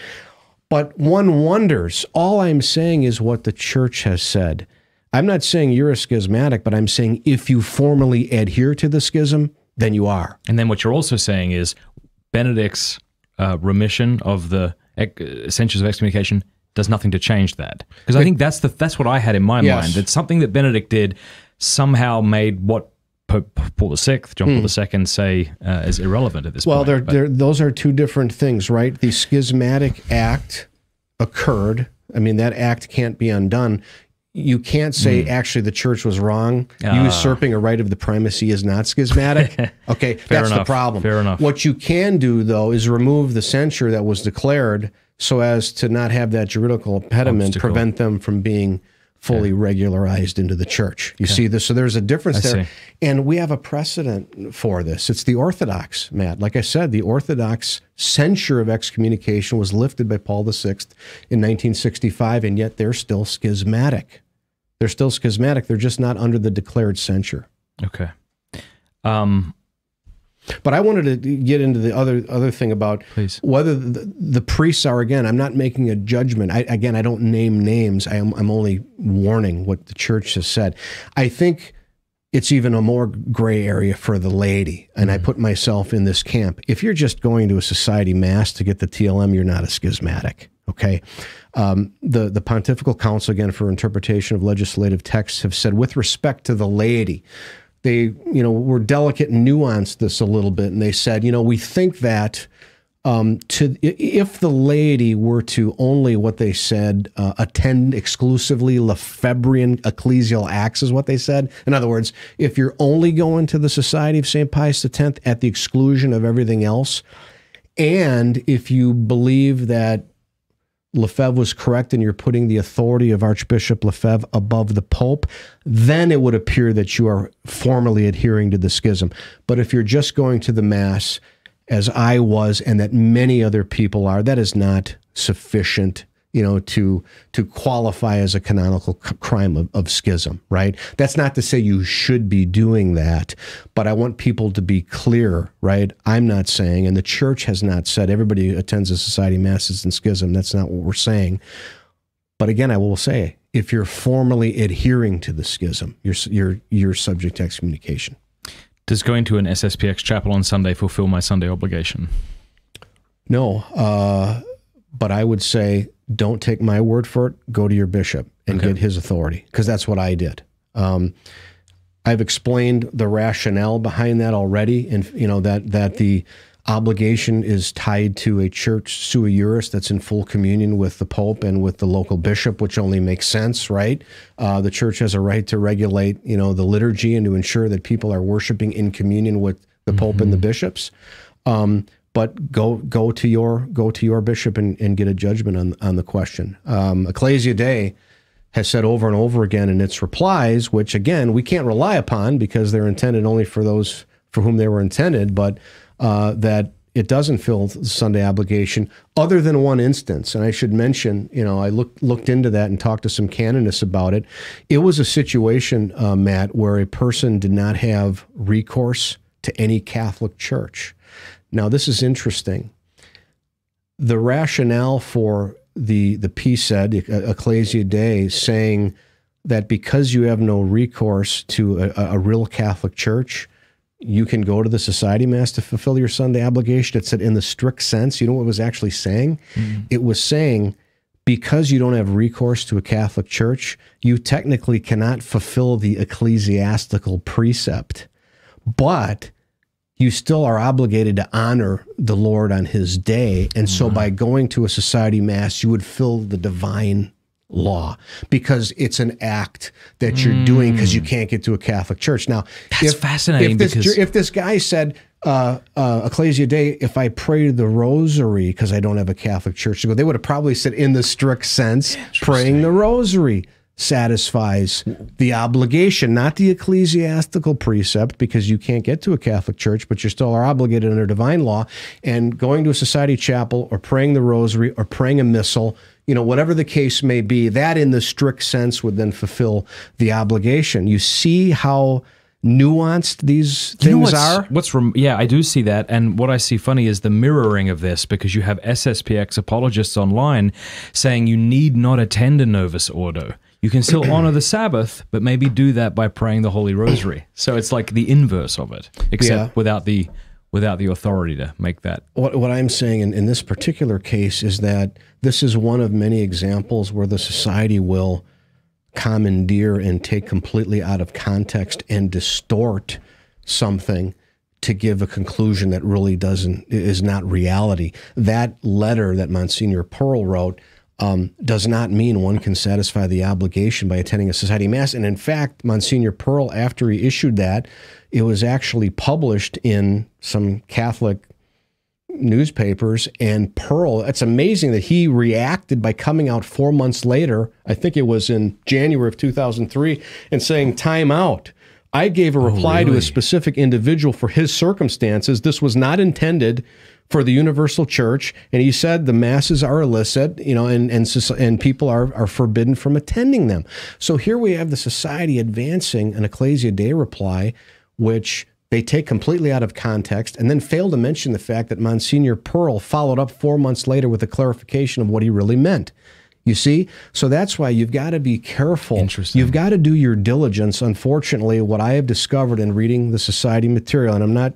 Speaker 3: But one wonders, all I'm saying is what the church has said. I'm not saying you're a schismatic, but I'm saying if you formally adhere to the schism, then you are.
Speaker 2: And then what you're also saying is Benedict's remission of the censures of excommunication does nothing to change that. Because I think that's what I had in my mind, that something that Benedict did somehow made what Pope Paul VI, John Paul II say is irrelevant at this point.
Speaker 3: Well, those are two different things, right? The schismatic act occurred. I mean, that act can't be undone. You can't say, actually, the church was wrong. Usurping a right of the primacy is not schismatic. Okay, that's the problem.
Speaker 2: Fair enough.
Speaker 3: What you can do, though, is remove the censure that was declared so as to not have that juridical impediment prevent them from being fully regularized into the church. You see this? So there's a difference there. And we have a precedent for this. It's the Orthodox, Matt. Like I said, the Orthodox censure of excommunication was lifted by Paul VI in 1965, and yet they're still schismatic. They're still schismatic. They're just not under the declared censure.
Speaker 2: Okay.
Speaker 3: But I wanted to get into the other thing about whether the priests are, again, I'm not making a judgment. I don't name names. I'm only warning what the church has said. I think it's even a more gray area for the laity, and I put myself in this camp. If you're just going to a society mass to get the TLM, you're not a schismatic, okay? The Pontifical Council, again, for Interpretation of Legislative Texts have said, with respect to the laity, they, were delicate and nuanced this a little bit, and they said, we think that if the laity were to only, what they said, attend exclusively Lefebvrean ecclesial acts, is what they said. In other words, if you're only going to the Society of St. Pius X at the exclusion of everything else, and if you believe that Lefebvre was correct and you're putting the authority of Archbishop Lefebvre above the Pope, then it would appear that you are formally adhering to the schism. But if you're just going to the Mass, as I was and that many other people are, that is not sufficient, to qualify as a canonical crime of schism, right? That's not to say you should be doing that, but I want people to be clear, right? I'm not saying, and the church has not said, everybody who attends a society mass is in schism. That's not what we're saying. But again, I will say, if you're formally adhering to the schism, you're subject to excommunication.
Speaker 2: Does going to an SSPX chapel on Sunday fulfill my Sunday obligation?
Speaker 3: No, but I would say, don't take my word for it. Go to your bishop and get his authority, because that's what I did. I've explained the rationale behind that already, and that the obligation is tied to a church sui juris that's in full communion with the Pope and with the local bishop, which only makes sense, right? The church has a right to regulate, the liturgy and to ensure that people are worshiping in communion with the Pope and the bishops. but go to your bishop and get a judgment on the question. Ecclesia Dei has said over and over again in its replies, which again we can't rely upon because they're intended only for those for whom they were intended, but that it doesn't fill the Sunday obligation other than one instance. And I should mention, I looked into that and talked to some canonists about it. It was a situation, Matt, where a person did not have recourse to any Catholic church. Now, this is interesting. The rationale for the PSED, Ecclesia Dei, saying that because you have no recourse to a real Catholic church, you can go to the society mass to fulfill your Sunday obligation. It said in the strict sense. You know what it was actually saying? It was saying because you don't have recourse to a Catholic church, you technically cannot fulfill the ecclesiastical precept, but you still are obligated to honor the Lord on his day. And so by going to a society mass, you would fill the divine law because it's an act that you're doing because you can't get to a Catholic church. Now,
Speaker 2: that's fascinating.
Speaker 3: If this guy said, Ecclesia Dei, if I pray the rosary because I don't have a Catholic church to go, they would have probably said in the strict sense, praying the rosary satisfies the obligation, not the ecclesiastical precept, because you can't get to a Catholic church, but you still are obligated under divine law. And going to a society chapel or praying the rosary or praying a missal, whatever the case may be, that in the strict sense would then fulfill the obligation. You see how nuanced these things are?
Speaker 2: I do see that. And what I see funny is the mirroring of this, because you have SSPX apologists online saying you need not attend a Novus Ordo. You can still honor the Sabbath, but maybe do that by praying the Holy Rosary. So it's like the inverse of it, except without the authority to make that.
Speaker 3: What I'm saying in this particular case is that this is one of many examples where the society will commandeer and take completely out of context and distort something to give a conclusion that really is not reality. That letter that Monsignor Pearl wrote does not mean one can satisfy the obligation by attending a society mass. And in fact, Monsignor Pearl, after he issued that, it was actually published in some Catholic newspapers. And Pearl, it's amazing that he reacted by coming out 4 months later, I think it was in January of 2003, and saying, time out. I gave a reply to a specific individual for his circumstances. This was not intended for the universal church. And he said the masses are illicit, and people are forbidden from attending them. So here we have the society advancing an Ecclesia Dei reply, which they take completely out of context and then fail to mention the fact that Monsignor Pearl followed up 4 months later with a clarification of what he really meant. You see? So that's why you've got to be careful.
Speaker 2: Interesting.
Speaker 3: You've got to do your diligence. Unfortunately, what I have discovered in reading the society material, and I'm not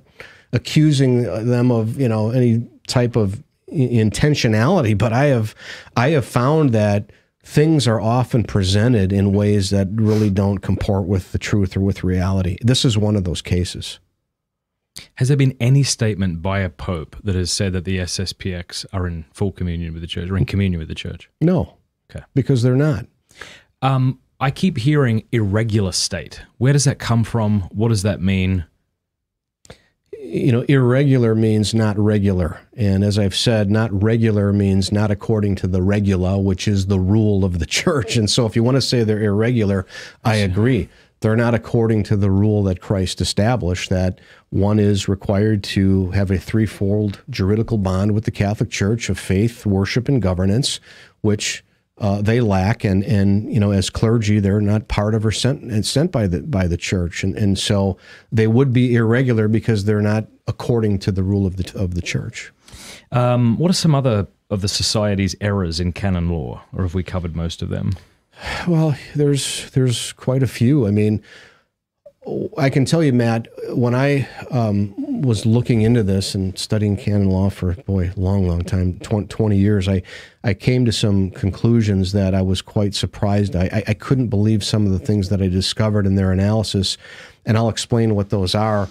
Speaker 3: accusing them of, any type of intentionality, but I have found that things are often presented in ways that really don't comport with the truth or with reality. This is one of those cases.
Speaker 2: Has there been any statement by a pope that has said that the SSPX are in full communion with the church or in communion with the church?
Speaker 3: No.
Speaker 2: Okay.
Speaker 3: Because they're not.
Speaker 2: I keep hearing irregular state. Where does that come from? What does that mean?
Speaker 3: Irregular means not regular. And as I've said, not regular means not according to the regula, which is the rule of the church. And so if you want to say they're irregular, I agree. They're not according to the rule that Christ established, that one is required to have a threefold juridical bond with the Catholic Church of faith, worship, and governance, which they lack, and as clergy, they're not part of or sent by the church, and so they would be irregular because they're not according to the rule of the church.
Speaker 2: What are some other of the society's errors in canon law, or have we covered most of them?
Speaker 3: Well, there's quite a few. I mean, I can tell you, Matt, when I was looking into this and studying canon law for, long time, 20 years, I came to some conclusions that I was quite surprised. I couldn't believe some of the things that I discovered in their analysis, and I'll explain what those are.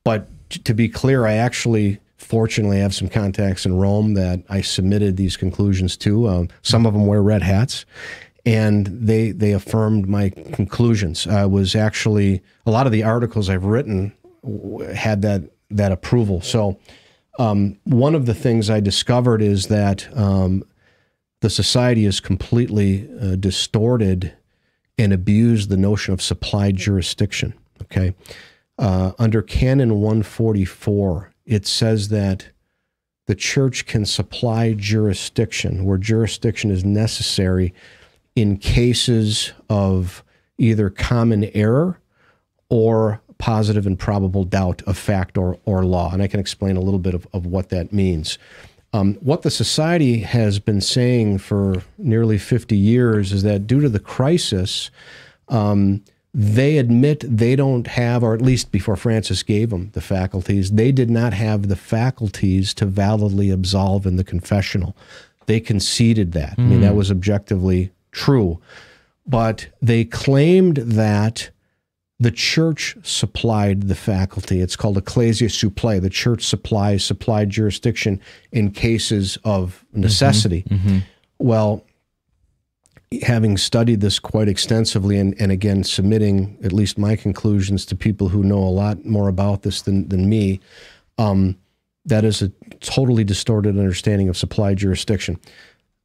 Speaker 3: But to be clear, I actually, fortunately, have some contacts in Rome that I submitted these conclusions to. Some of them wear red hats. And they affirmed my conclusions. Was actually, a lot of the articles I've written had that approval. So One of the things I discovered is that the society has completely distorted and abused the notion of supplied jurisdiction, okay? Under Canon 144, it says that the church can supply jurisdiction, where jurisdiction is necessary in cases of either common error or positive and probable doubt of fact or law. And I can explain a little bit of what that means. What the society has been saying for nearly 50 years is that due to the crisis, they admit they don't have, or at least before Francis gave them the faculties, they did not have the faculties to validly absolve in the confessional. They conceded that. I mean, that was objectively true. But they claimed that the church supplied the faculty. It's called Ecclesia Dei. The church supplied jurisdiction in cases of necessity. Well, having studied this quite extensively and again, submitting at least my conclusions to people who know a lot more about this than me, that is a totally distorted understanding of supplied jurisdiction.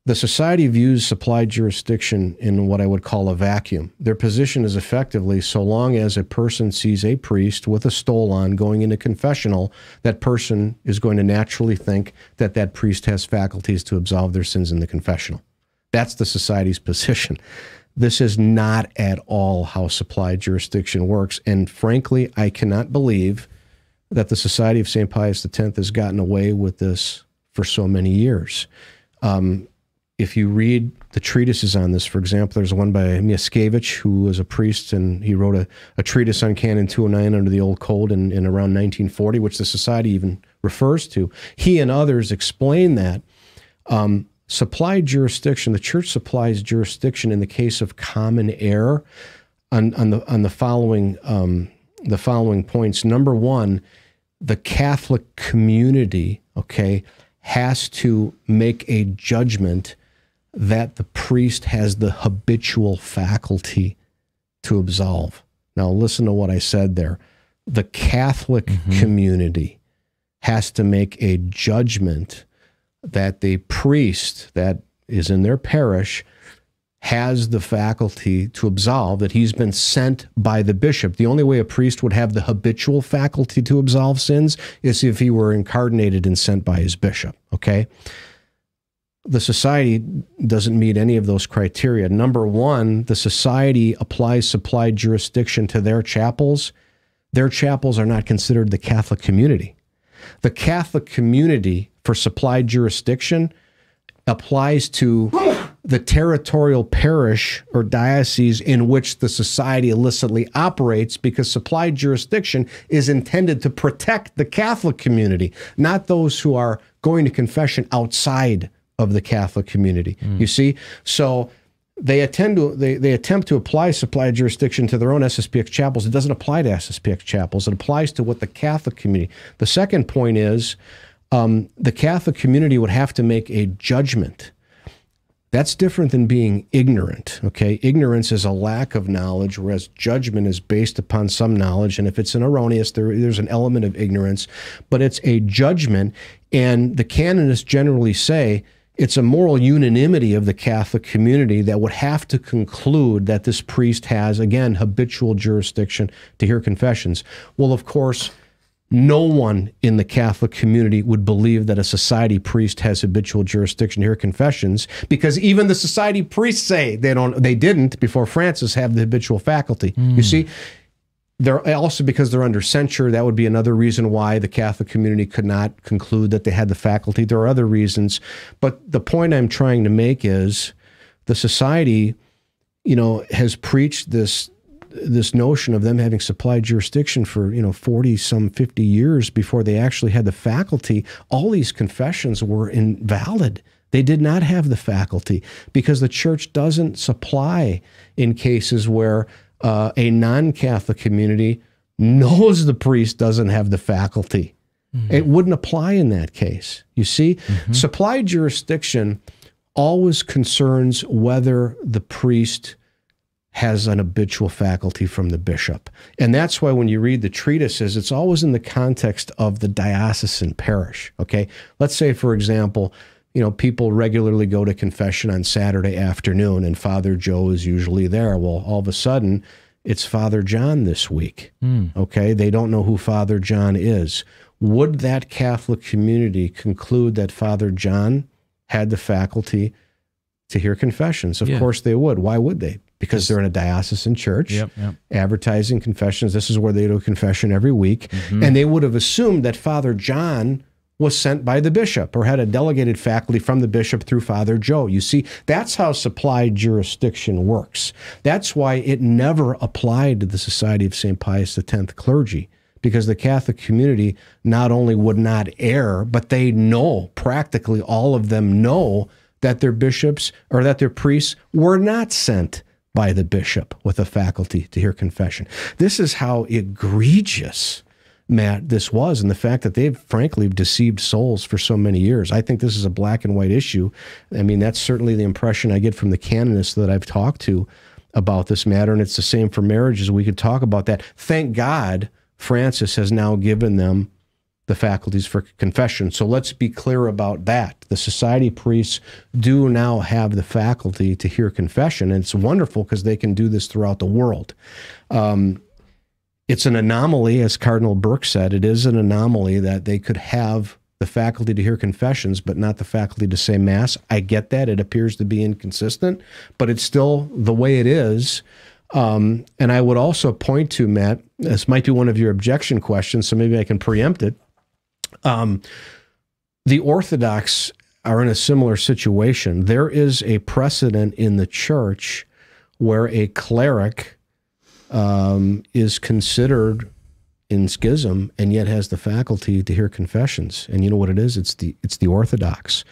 Speaker 3: The society views supplied jurisdiction in what I would call a vacuum. Their position is effectively, so long as a person sees a priest with a stole on going into confessional, that person is going to naturally think that that priest has faculties to absolve their sins in the confessional. That's the society's position. This is not at all how supplied jurisdiction works. And frankly, I cannot believe that the Society of St. Pius X has gotten away with this for so many years. If you read the treatises on this, for example, there's one by Mickiewicz, who was a priest, and he wrote a treatise on Canon 209 under the Old Code in around 1940, which the Society even refers to. He and others explain that supplied jurisdiction, the church supplies jurisdiction in the case of common error on the following points. Number one, the Catholic community, okay, has to make a judgment that the priest has the habitual faculty to absolve. Now, listen to what I said there. The Catholic community has to make a judgment that the priest that is in their parish has the faculty to absolve, that he's been sent by the bishop. The only way a priest would have the habitual faculty to absolve sins is if he were incarnated and sent by his bishop, okay? The society doesn't meet any of those criteria. Number one, the society applies supplied jurisdiction to their chapels. Their chapels are not considered the Catholic community. The Catholic community for supplied jurisdiction applies to the territorial parish or diocese in which the society illicitly operates, because supplied jurisdiction is intended to protect the Catholic community, not those who are going to confession outside of the Catholic community. You see? So they attempt to apply supplied jurisdiction to their own SSPX chapels. It doesn't apply to SSPX chapels. It applies to what the Catholic community. The second point is the Catholic community would have to make a judgment. That's different than being ignorant, okay? Ignorance is a lack of knowledge, whereas judgment is based upon some knowledge. And if it's an erroneous, there's an element of ignorance, but it's a judgment. And the canonists generally say it's a moral unanimity of the Catholic community that would have to conclude that this priest has, again, habitual jurisdiction to hear confessions. Well, of course, no one in the Catholic community would believe that a society priest has habitual jurisdiction to hear confessions, because even the society priests say they didn't before Francis have the habitual faculty. You see, they're also, because they're under censure, that would be another reason why the Catholic community could not conclude that they had the faculty. There are other reasons, but the point I'm trying to make is the society, has preached this notion of them having supplied jurisdiction for 50 years before they actually had the faculty. All these confessions were invalid. They did not have the faculty because the church doesn't supply in cases where a non-Catholic community knows the priest doesn't have the faculty. It wouldn't apply in that case. You see, supplied jurisdiction always concerns whether the priest has an habitual faculty from the bishop. And that's why when you read the treatises, it's always in the context of the diocesan parish, okay? Let's say, for example, people regularly go to confession on Saturday afternoon, and Father Joe is usually there. Well, all of a sudden, it's Father John this week, okay? They don't know who Father John is. Would that Catholic community conclude that Father John had the faculty to hear confessions? Of course they would. Why would they? Because they're in a diocesan church, advertising confessions. This is where they do a confession every week. And they would have assumed that Father John was sent by the bishop or had a delegated faculty from the bishop through Father Joe. You see, that's how supplied jurisdiction works. That's why it never applied to the Society of St. Pius X clergy, because the Catholic community not only would not err, but they know, practically all of them know, that their bishops or that their priests were not sent by the bishop with a faculty to hear confession. This is how egregious, Matt, this was, and the fact that they've frankly deceived souls for so many years. I think this is a black and white issue. I mean, that's certainly the impression I get from the canonists that I've talked to about this matter, and it's the same for marriages. We could talk about that. Thank God Francis has now given them the faculties for confession. So let's be clear about that. The society priests do now have the faculty to hear confession, and it's wonderful because they can do this throughout the world. It's an anomaly, as Cardinal Burke said. It is an anomaly that they could have the faculty to hear confessions, but not the faculty to say Mass. I get that. It appears to be inconsistent, but it's still the way it is. And I would also point to, Matt, this might be one of your objection questions, so maybe I can preempt it. The Orthodox are in a similar situation. There is a precedent in the church where a cleric is considered in schism and yet has the faculty to hear confessions. And you know what it is? It's the Orthodox.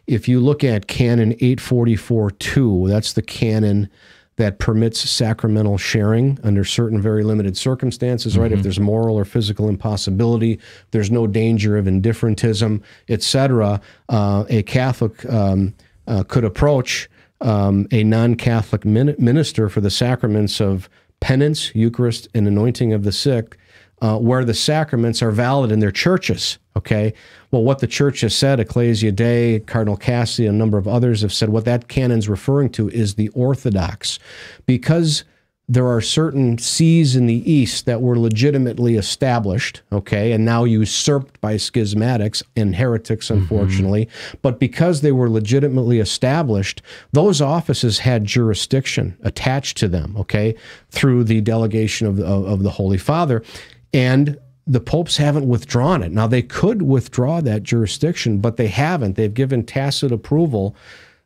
Speaker 3: If you look at Canon 844-2, that's the canon that permits sacramental sharing under certain very limited circumstances, right? If there's moral or physical impossibility, there's no danger of indifferentism, etc. A Catholic could approach a non-Catholic minister for the sacraments of penance, Eucharist, and anointing of the sick, where the sacraments are valid in their churches, okay? Well, what the church has said, Ecclesia Dei, Cardinal Cassidy, a number of others have said, what that canon's referring to is the Orthodox. Because there are certain sees in the East that were legitimately established, okay, and now usurped by schismatics and heretics, unfortunately, but because they were legitimately established, those offices had jurisdiction attached to them, okay, through the delegation of the Holy Father, and the popes haven't withdrawn it. Now, they could withdraw that jurisdiction, but they haven't. They've given tacit approval,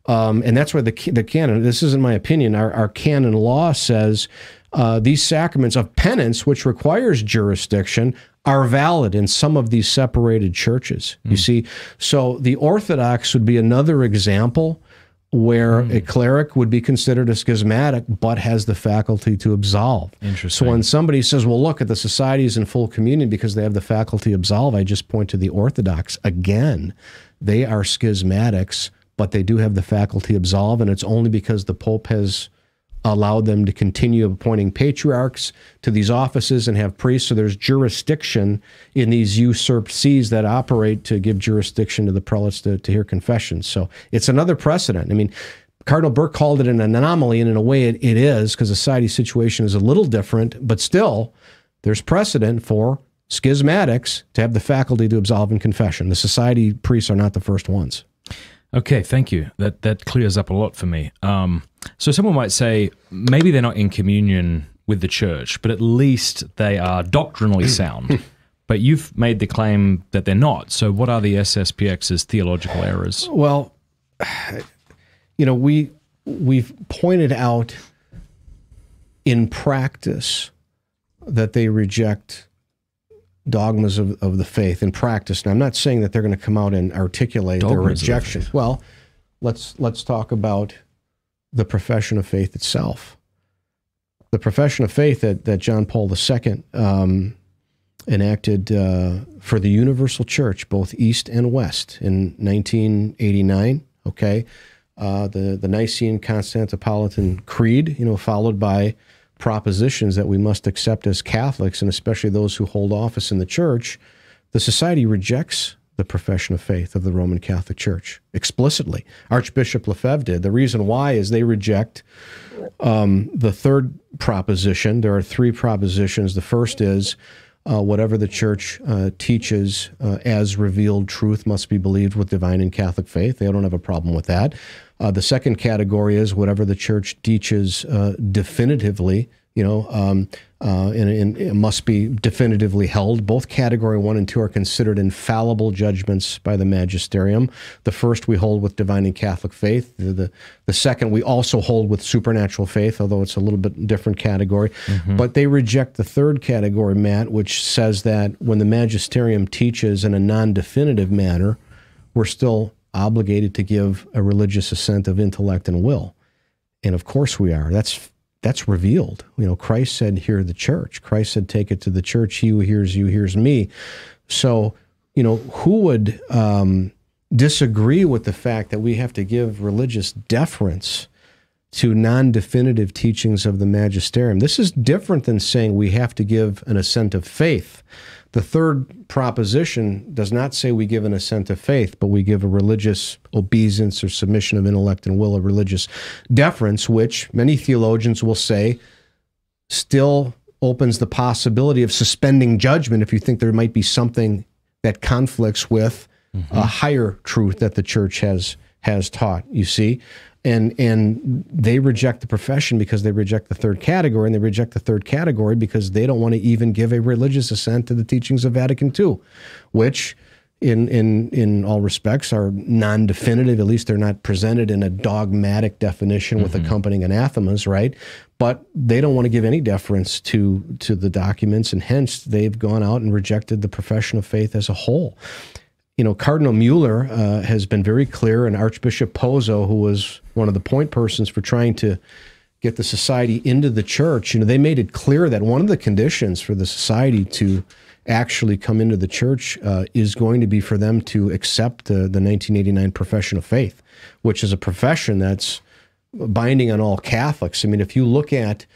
Speaker 3: and that's why the canon, this isn't my opinion, our canon law says these sacraments of penance, which requires jurisdiction, are valid in some of these separated churches, you see. So the Orthodox would be another example where a cleric would be considered a schismatic, but has the faculty to absolve.
Speaker 2: Interesting.
Speaker 3: So when somebody says, well, look, at the society is in full communion because they have the faculty to absolve, I just point to the Orthodox. Again, they are schismatics, but they do have the faculty to absolve, and it's only because the Pope has allowed them to continue appointing patriarchs to these offices and have priests. So there's jurisdiction in these usurped sees that operate to give jurisdiction to the prelates to hear confessions. So it's another precedent. I mean, Cardinal Burke called it an anomaly, and in a way it is, because the society situation is a little different, but still there's precedent for schismatics to have the faculty to absolve in confession. The society priests are not the first ones.
Speaker 2: Okay, thank you. That clears up a lot for me. So someone might say, maybe they're not in communion with the church, but at least they are doctrinally sound. But you've made the claim that they're not. So what are the SSPX's theological errors?
Speaker 3: Well, you know, we've pointed out in practice that they reject dogmas of the faith in practice. Now, I'm not saying that they're going to come out and articulate their rejection. Well, let's talk about the profession of faith itself. The profession of faith that John Paul II enacted for the universal church, both East and West, in 1989, okay? the Nicene Constantinopolitan Creed, followed by propositions that we must accept as Catholics, and especially those who hold office in the church, the society rejects the profession of faith of the Roman Catholic Church explicitly. Archbishop Lefebvre did. The reason why is they reject the third proposition. There are three propositions. The first is whatever the church teaches as revealed truth must be believed with divine and Catholic faith. They don't have a problem with that. The second category is whatever the church teaches definitively, and it must be definitively held. Both category 1 and 2 are considered infallible judgments by the magisterium. The first we hold with divine and Catholic faith. The second we also hold with supernatural faith, although it's a little bit different category. But they reject the third category, Matt, which says that when the magisterium teaches in a non-definitive manner, we're still obligated to give a religious assent of intellect and will. And of course we are. That's revealed. Christ said, hear the church. Christ said, take it to the church. He who hears you hears me. So, who would disagree with the fact that we have to give religious deference to non-definitive teachings of the magisterium? This is different than saying we have to give an assent of faith. The third proposition does not say we give an assent of faith, but we give a religious obeisance or submission of intellect and will, a religious deference, which many theologians will say still opens the possibility of suspending judgment if you think there might be something that conflicts with a higher truth that the church has taught, you see. And they reject the profession because they reject the third category, and they reject the third category because they don't want to even give a religious assent to the teachings of Vatican II, which in all respects are non-definitive. At least they're not presented in a dogmatic definition with accompanying anathemas, right? But they don't want to give any deference to the documents, and hence they've gone out and rejected the profession of faith as a whole. Cardinal Mueller has been very clear, and Archbishop Pozzo, who was one of the point persons for trying to get the society into the church, they made it clear that one of the conditions for the society to actually come into the church is going to be for them to accept the 1989 profession of faith, which is a profession that's binding on all Catholics. I mean, if you look at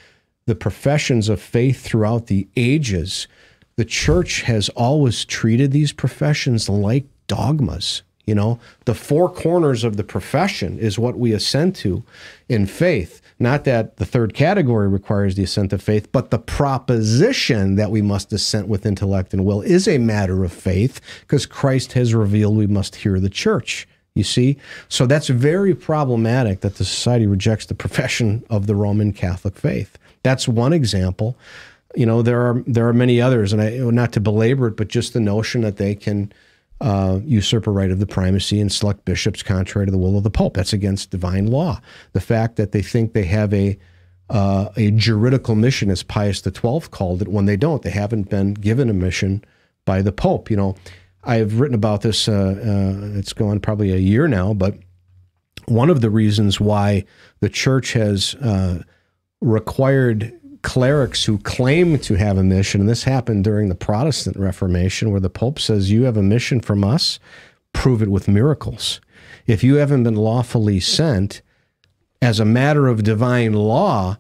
Speaker 3: the professions of faith throughout the ages, the church has always treated these professions like dogmas. The four corners of the profession is what we assent to in faith. Not that the third category requires the assent of faith, but the proposition that we must assent with intellect and will is a matter of faith, because Christ has revealed we must hear the church. You see? So that's very problematic that the society rejects the profession of the Roman Catholic faith. That's one example. There are many others, and not to belabor it, but just the notion that they can usurp a right of the primacy and select bishops contrary to the will of the Pope. That's against divine law. The fact that they think they have a juridical mission, as Pius XII called it, when they don't. They haven't been given a mission by the Pope. I have written about this, it's gone probably a year now, but one of the reasons why the church has required clerics who claim to have a mission, and this happened during the Protestant Reformation, where the Pope says, you have a mission from us, prove it with miracles. If you haven't been lawfully sent as a matter of divine law,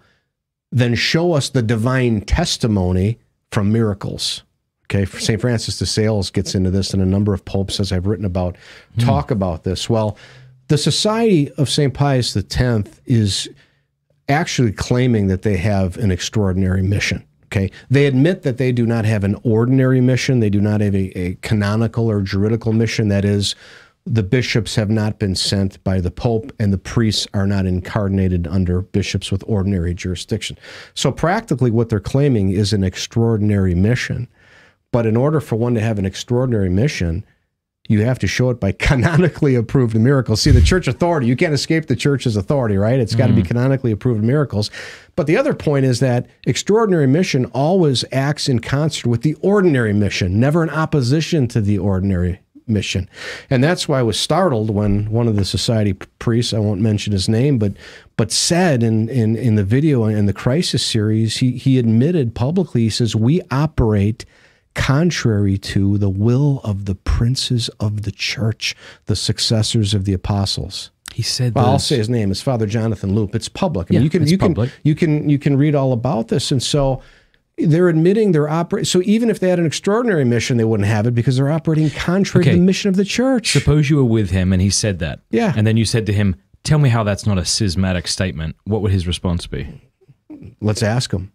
Speaker 3: then show us the divine testimony from miracles. Okay, St. Francis de Sales gets into this, and a number of popes, as I've written about, talk about this. Well, the Society of St. Pius X is actually claiming that they have an extraordinary mission. Okay, they admit that they do not have an ordinary mission. They do not have a canonical or juridical mission. That is, the bishops have not been sent by the Pope, and the priests are not incarnated under bishops with ordinary jurisdiction. So practically what they're claiming is an extraordinary mission. But in order for one to have an extraordinary mission, you have to show it by canonically approved miracles. See, the church authority, you can't escape the church's authority, right? It's got to be canonically approved miracles. But the other point is that extraordinary mission always acts in concert with the ordinary mission, never in opposition to the ordinary mission. And that's why I was startled when one of the society priests, I won't mention his name, but said in the video in the Crisis series, he admitted publicly, he says, we operate contrary to the will of the princes of the church, the successors of the apostles.
Speaker 2: He said,
Speaker 3: well, I'll say his name. It's Father Jonathan Loop. It's public. I mean, you can read all about this. And so they're admitting they're operating. So even if they had an extraordinary mission, they wouldn't have it because they're operating contrary to the mission of the church.
Speaker 2: Suppose you were with him and he said that.
Speaker 3: Yeah.
Speaker 2: And then you said to him, tell me how that's not a schismatic statement. What would his response be?
Speaker 3: Let's ask him.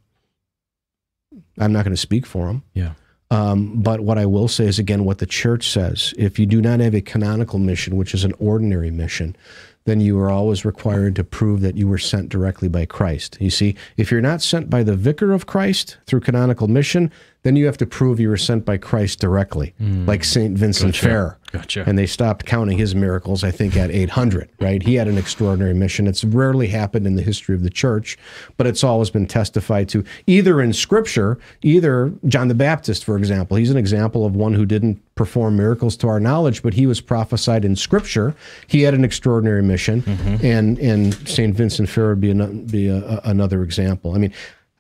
Speaker 3: I'm not going to speak for him.
Speaker 2: Yeah.
Speaker 3: But what I will say is, again, what the church says. If you do not have a canonical mission, which is an ordinary mission, then you are always required to prove that you were sent directly by Christ. You see, if you're not sent by the vicar of Christ through canonical mission, then you have to prove you were sent by Christ directly, like St. Vincent Ferrer.
Speaker 2: Gotcha.
Speaker 3: And they stopped counting his miracles, I think, at 800, right? He had an extraordinary mission. It's rarely happened in the history of the church, but it's always been testified to, either in Scripture, either John the Baptist, for example. He's an example of one who didn't perform miracles to our knowledge, but he was prophesied in Scripture. He had an extraordinary mission, and St. Vincent Ferrer would be another example. I mean,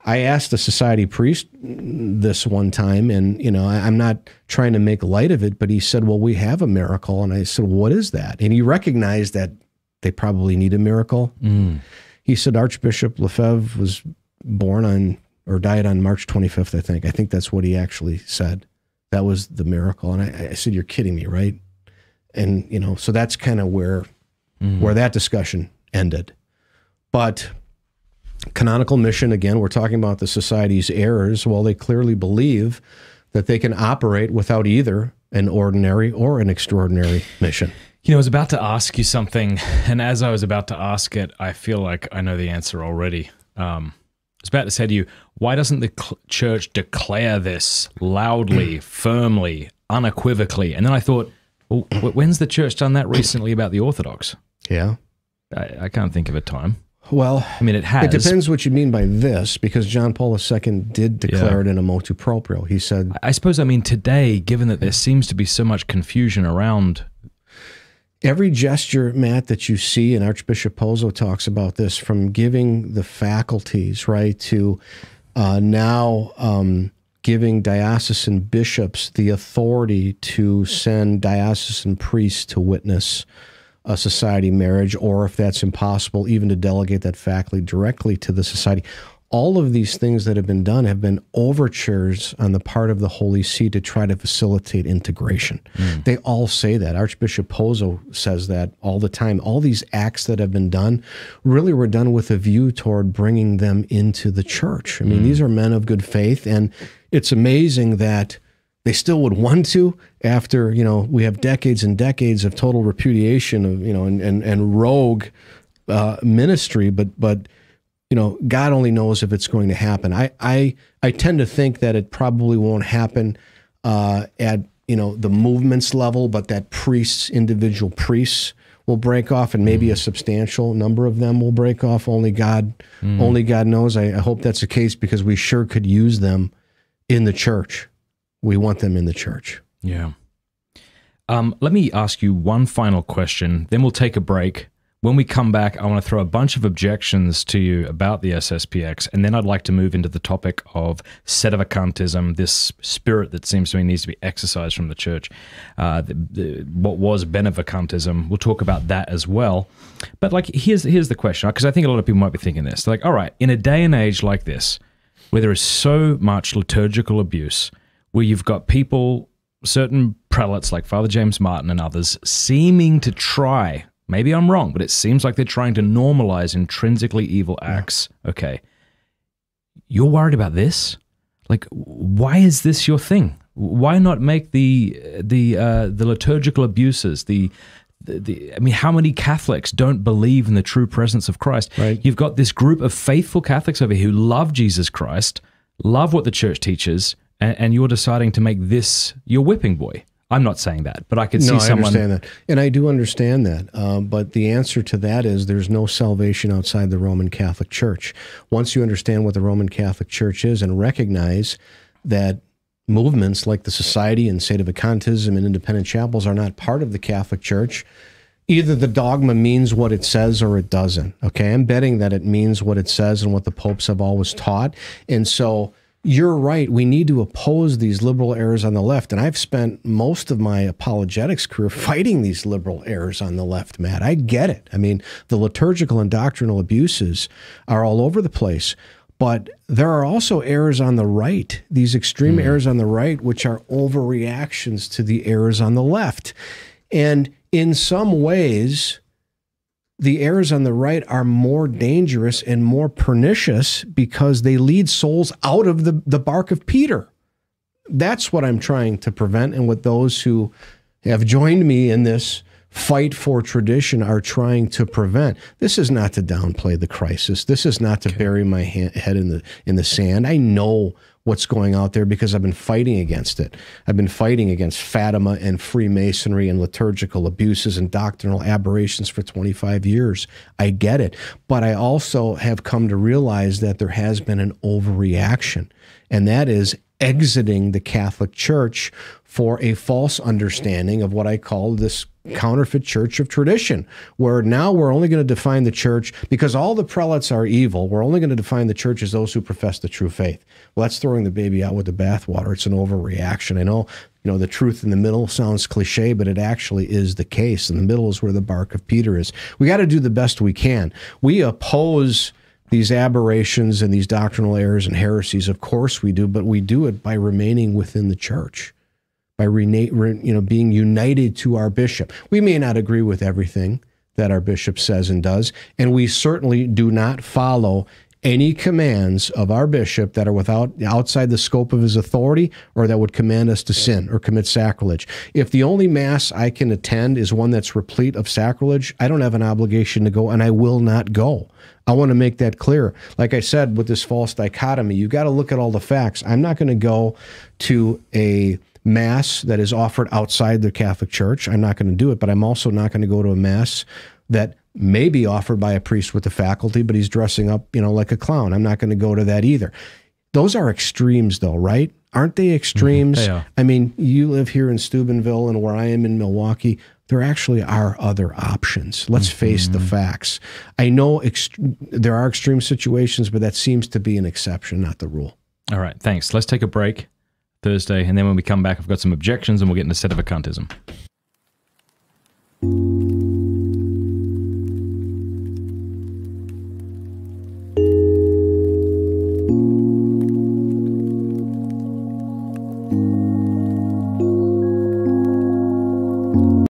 Speaker 3: I asked a society priest this one time, and I'm not trying to make light of it, but he said, well, we have a miracle. And I said, well, what is that? And he recognized that they probably need a miracle. He said Archbishop Lefebvre was born on, or died on March 25th, I think. I think that's what he actually said. That was the miracle. And I said, you're kidding me, right? And, so that's kind of where that discussion ended. But canonical mission, again, we're talking about the society's errors. Well, they clearly believe that they can operate without either an ordinary or an extraordinary mission.
Speaker 2: I was about to ask you something, and as I was about to ask it, I feel like I know the answer already. I was about to say to you, why doesn't the church declare this loudly, firmly, unequivocally? And then I thought, well, when's the church done that recently about the Orthodox?
Speaker 3: Yeah.
Speaker 2: I can't think of a time.
Speaker 3: Well,
Speaker 2: I mean, it has.
Speaker 3: It depends what you mean by this, because John Paul II did declare it in a motu proprio. He said,
Speaker 2: I suppose, today, given that there seems to be so much confusion around
Speaker 3: every gesture, Matt, that you see, and Archbishop Pozzo talks about this, from giving the faculties, right, to now giving diocesan bishops the authority to send diocesan priests to witness a society marriage, or if that's impossible, even to delegate that faculty directly to the society. All of these things that have been done have been overtures on the part of the Holy See to try to facilitate integration. They all say that. Archbishop Pozzo says that all the time. All these acts that have been done really were done with a view toward bringing them into the church. I mean, these are men of good faith, and it's amazing that they still would want to, after, we have decades and decades of total repudiation of, and rogue ministry, but God only knows if it's going to happen. I tend to think that it probably won't happen at, the movement's level, but that individual priests will break off, and maybe a substantial number of them will break off. Only God knows. I hope that's the case, because we sure could use them in the church. We want them in the church.
Speaker 2: Yeah. Let me ask you one final question, then we'll take a break. When we come back, I want to throw a bunch of objections to you about the SSPX, and then I'd like to move into the topic of sedevacantism, this spirit that seems to me needs to be exorcised from the church. What was benevacantism? We'll talk about that as well. But here's the question, because I think a lot of people might be thinking this. They're like, all right, in a day and age like this, where there is so much liturgical abuse, where you've got people, certain prelates like Father James Martin and others, seeming to try, maybe I'm wrong, but it seems like they're trying to normalize intrinsically evil acts. Okay. You're worried about this? Why is this your thing? Why not make the liturgical abuses, how many Catholics don't believe in the true presence of Christ?
Speaker 3: Right.
Speaker 2: You've got this group of faithful Catholics over here who love Jesus Christ, love what the church teaches, and you're deciding to make this your whipping boy. I'm not saying that, but I could see someone...
Speaker 3: I understand that. And I do understand that. But the answer to that is there's no salvation outside the Roman Catholic Church. Once you understand what the Roman Catholic Church is and recognize that movements like the Society and Sedevacantism and independent chapels are not part of the Catholic Church, either the dogma means what it says or it doesn't. Okay, I'm betting that it means what it says and what the popes have always taught. And so you're right. We need to oppose these liberal errors on the left. And I've spent most of my apologetics career fighting these liberal errors on the left, Matt. I get it. I mean, the liturgical and doctrinal abuses are all over the place. But there are also errors on the right, these extreme errors on the right, which are overreactions to the errors on the left. And in some ways, the errors on the right are more dangerous and more pernicious because they lead souls out of the bark of Peter. That's what I'm trying to prevent, and what those who have joined me in this fight for tradition are trying to prevent. This is not to downplay the crisis. This is not to bury my head in the sand. I know what's going out there because I've been fighting against it. I've been fighting against Fatima and Freemasonry and liturgical abuses and doctrinal aberrations for 25 years. I get it. But I also have come to realize that there has been an overreaction, and that is exiting the Catholic Church for a false understanding of what I call this counterfeit church of tradition, where now we're only going to define the church because all the prelates are evil. We're only going to define the church as those who profess the true faith. Well, that's throwing the baby out with the bathwater. It's an overreaction. I know, the truth in the middle sounds cliche, but it actually is the case. In the middle is where the bark of Peter is. We got to do the best we can. We oppose these aberrations and these doctrinal errors and heresies. Of course we do, but we do it by remaining within the church, by being united to our bishop. We may not agree with everything that our bishop says and does, and we certainly do not follow any commands of our bishop that are outside the scope of his authority or that would command us to sin or commit sacrilege. If the only Mass I can attend is one that's replete of sacrilege, I don't have an obligation to go, and I will not go. I want to make that clear. Like I said, with this false dichotomy, you got to look at all the facts. I'm not going to go to a Mass that is offered outside the Catholic Church. I'm not going to do it, but I'm also not going to go to a Mass that may be offered by a priest with the faculty, but he's dressing up, like a clown. I'm not going to go to that either. Those are extremes, though, right? Aren't they extremes?
Speaker 2: They are.
Speaker 3: I mean, you live here in Steubenville, and where I am in Milwaukee, there actually are other options. Let's face the facts. I know there are extreme situations, but that seems to be an exception, not the rule.
Speaker 2: All right, thanks. Let's take a break Thursday, and then when we come back, I've got some objections, and we'll get into set of occultism.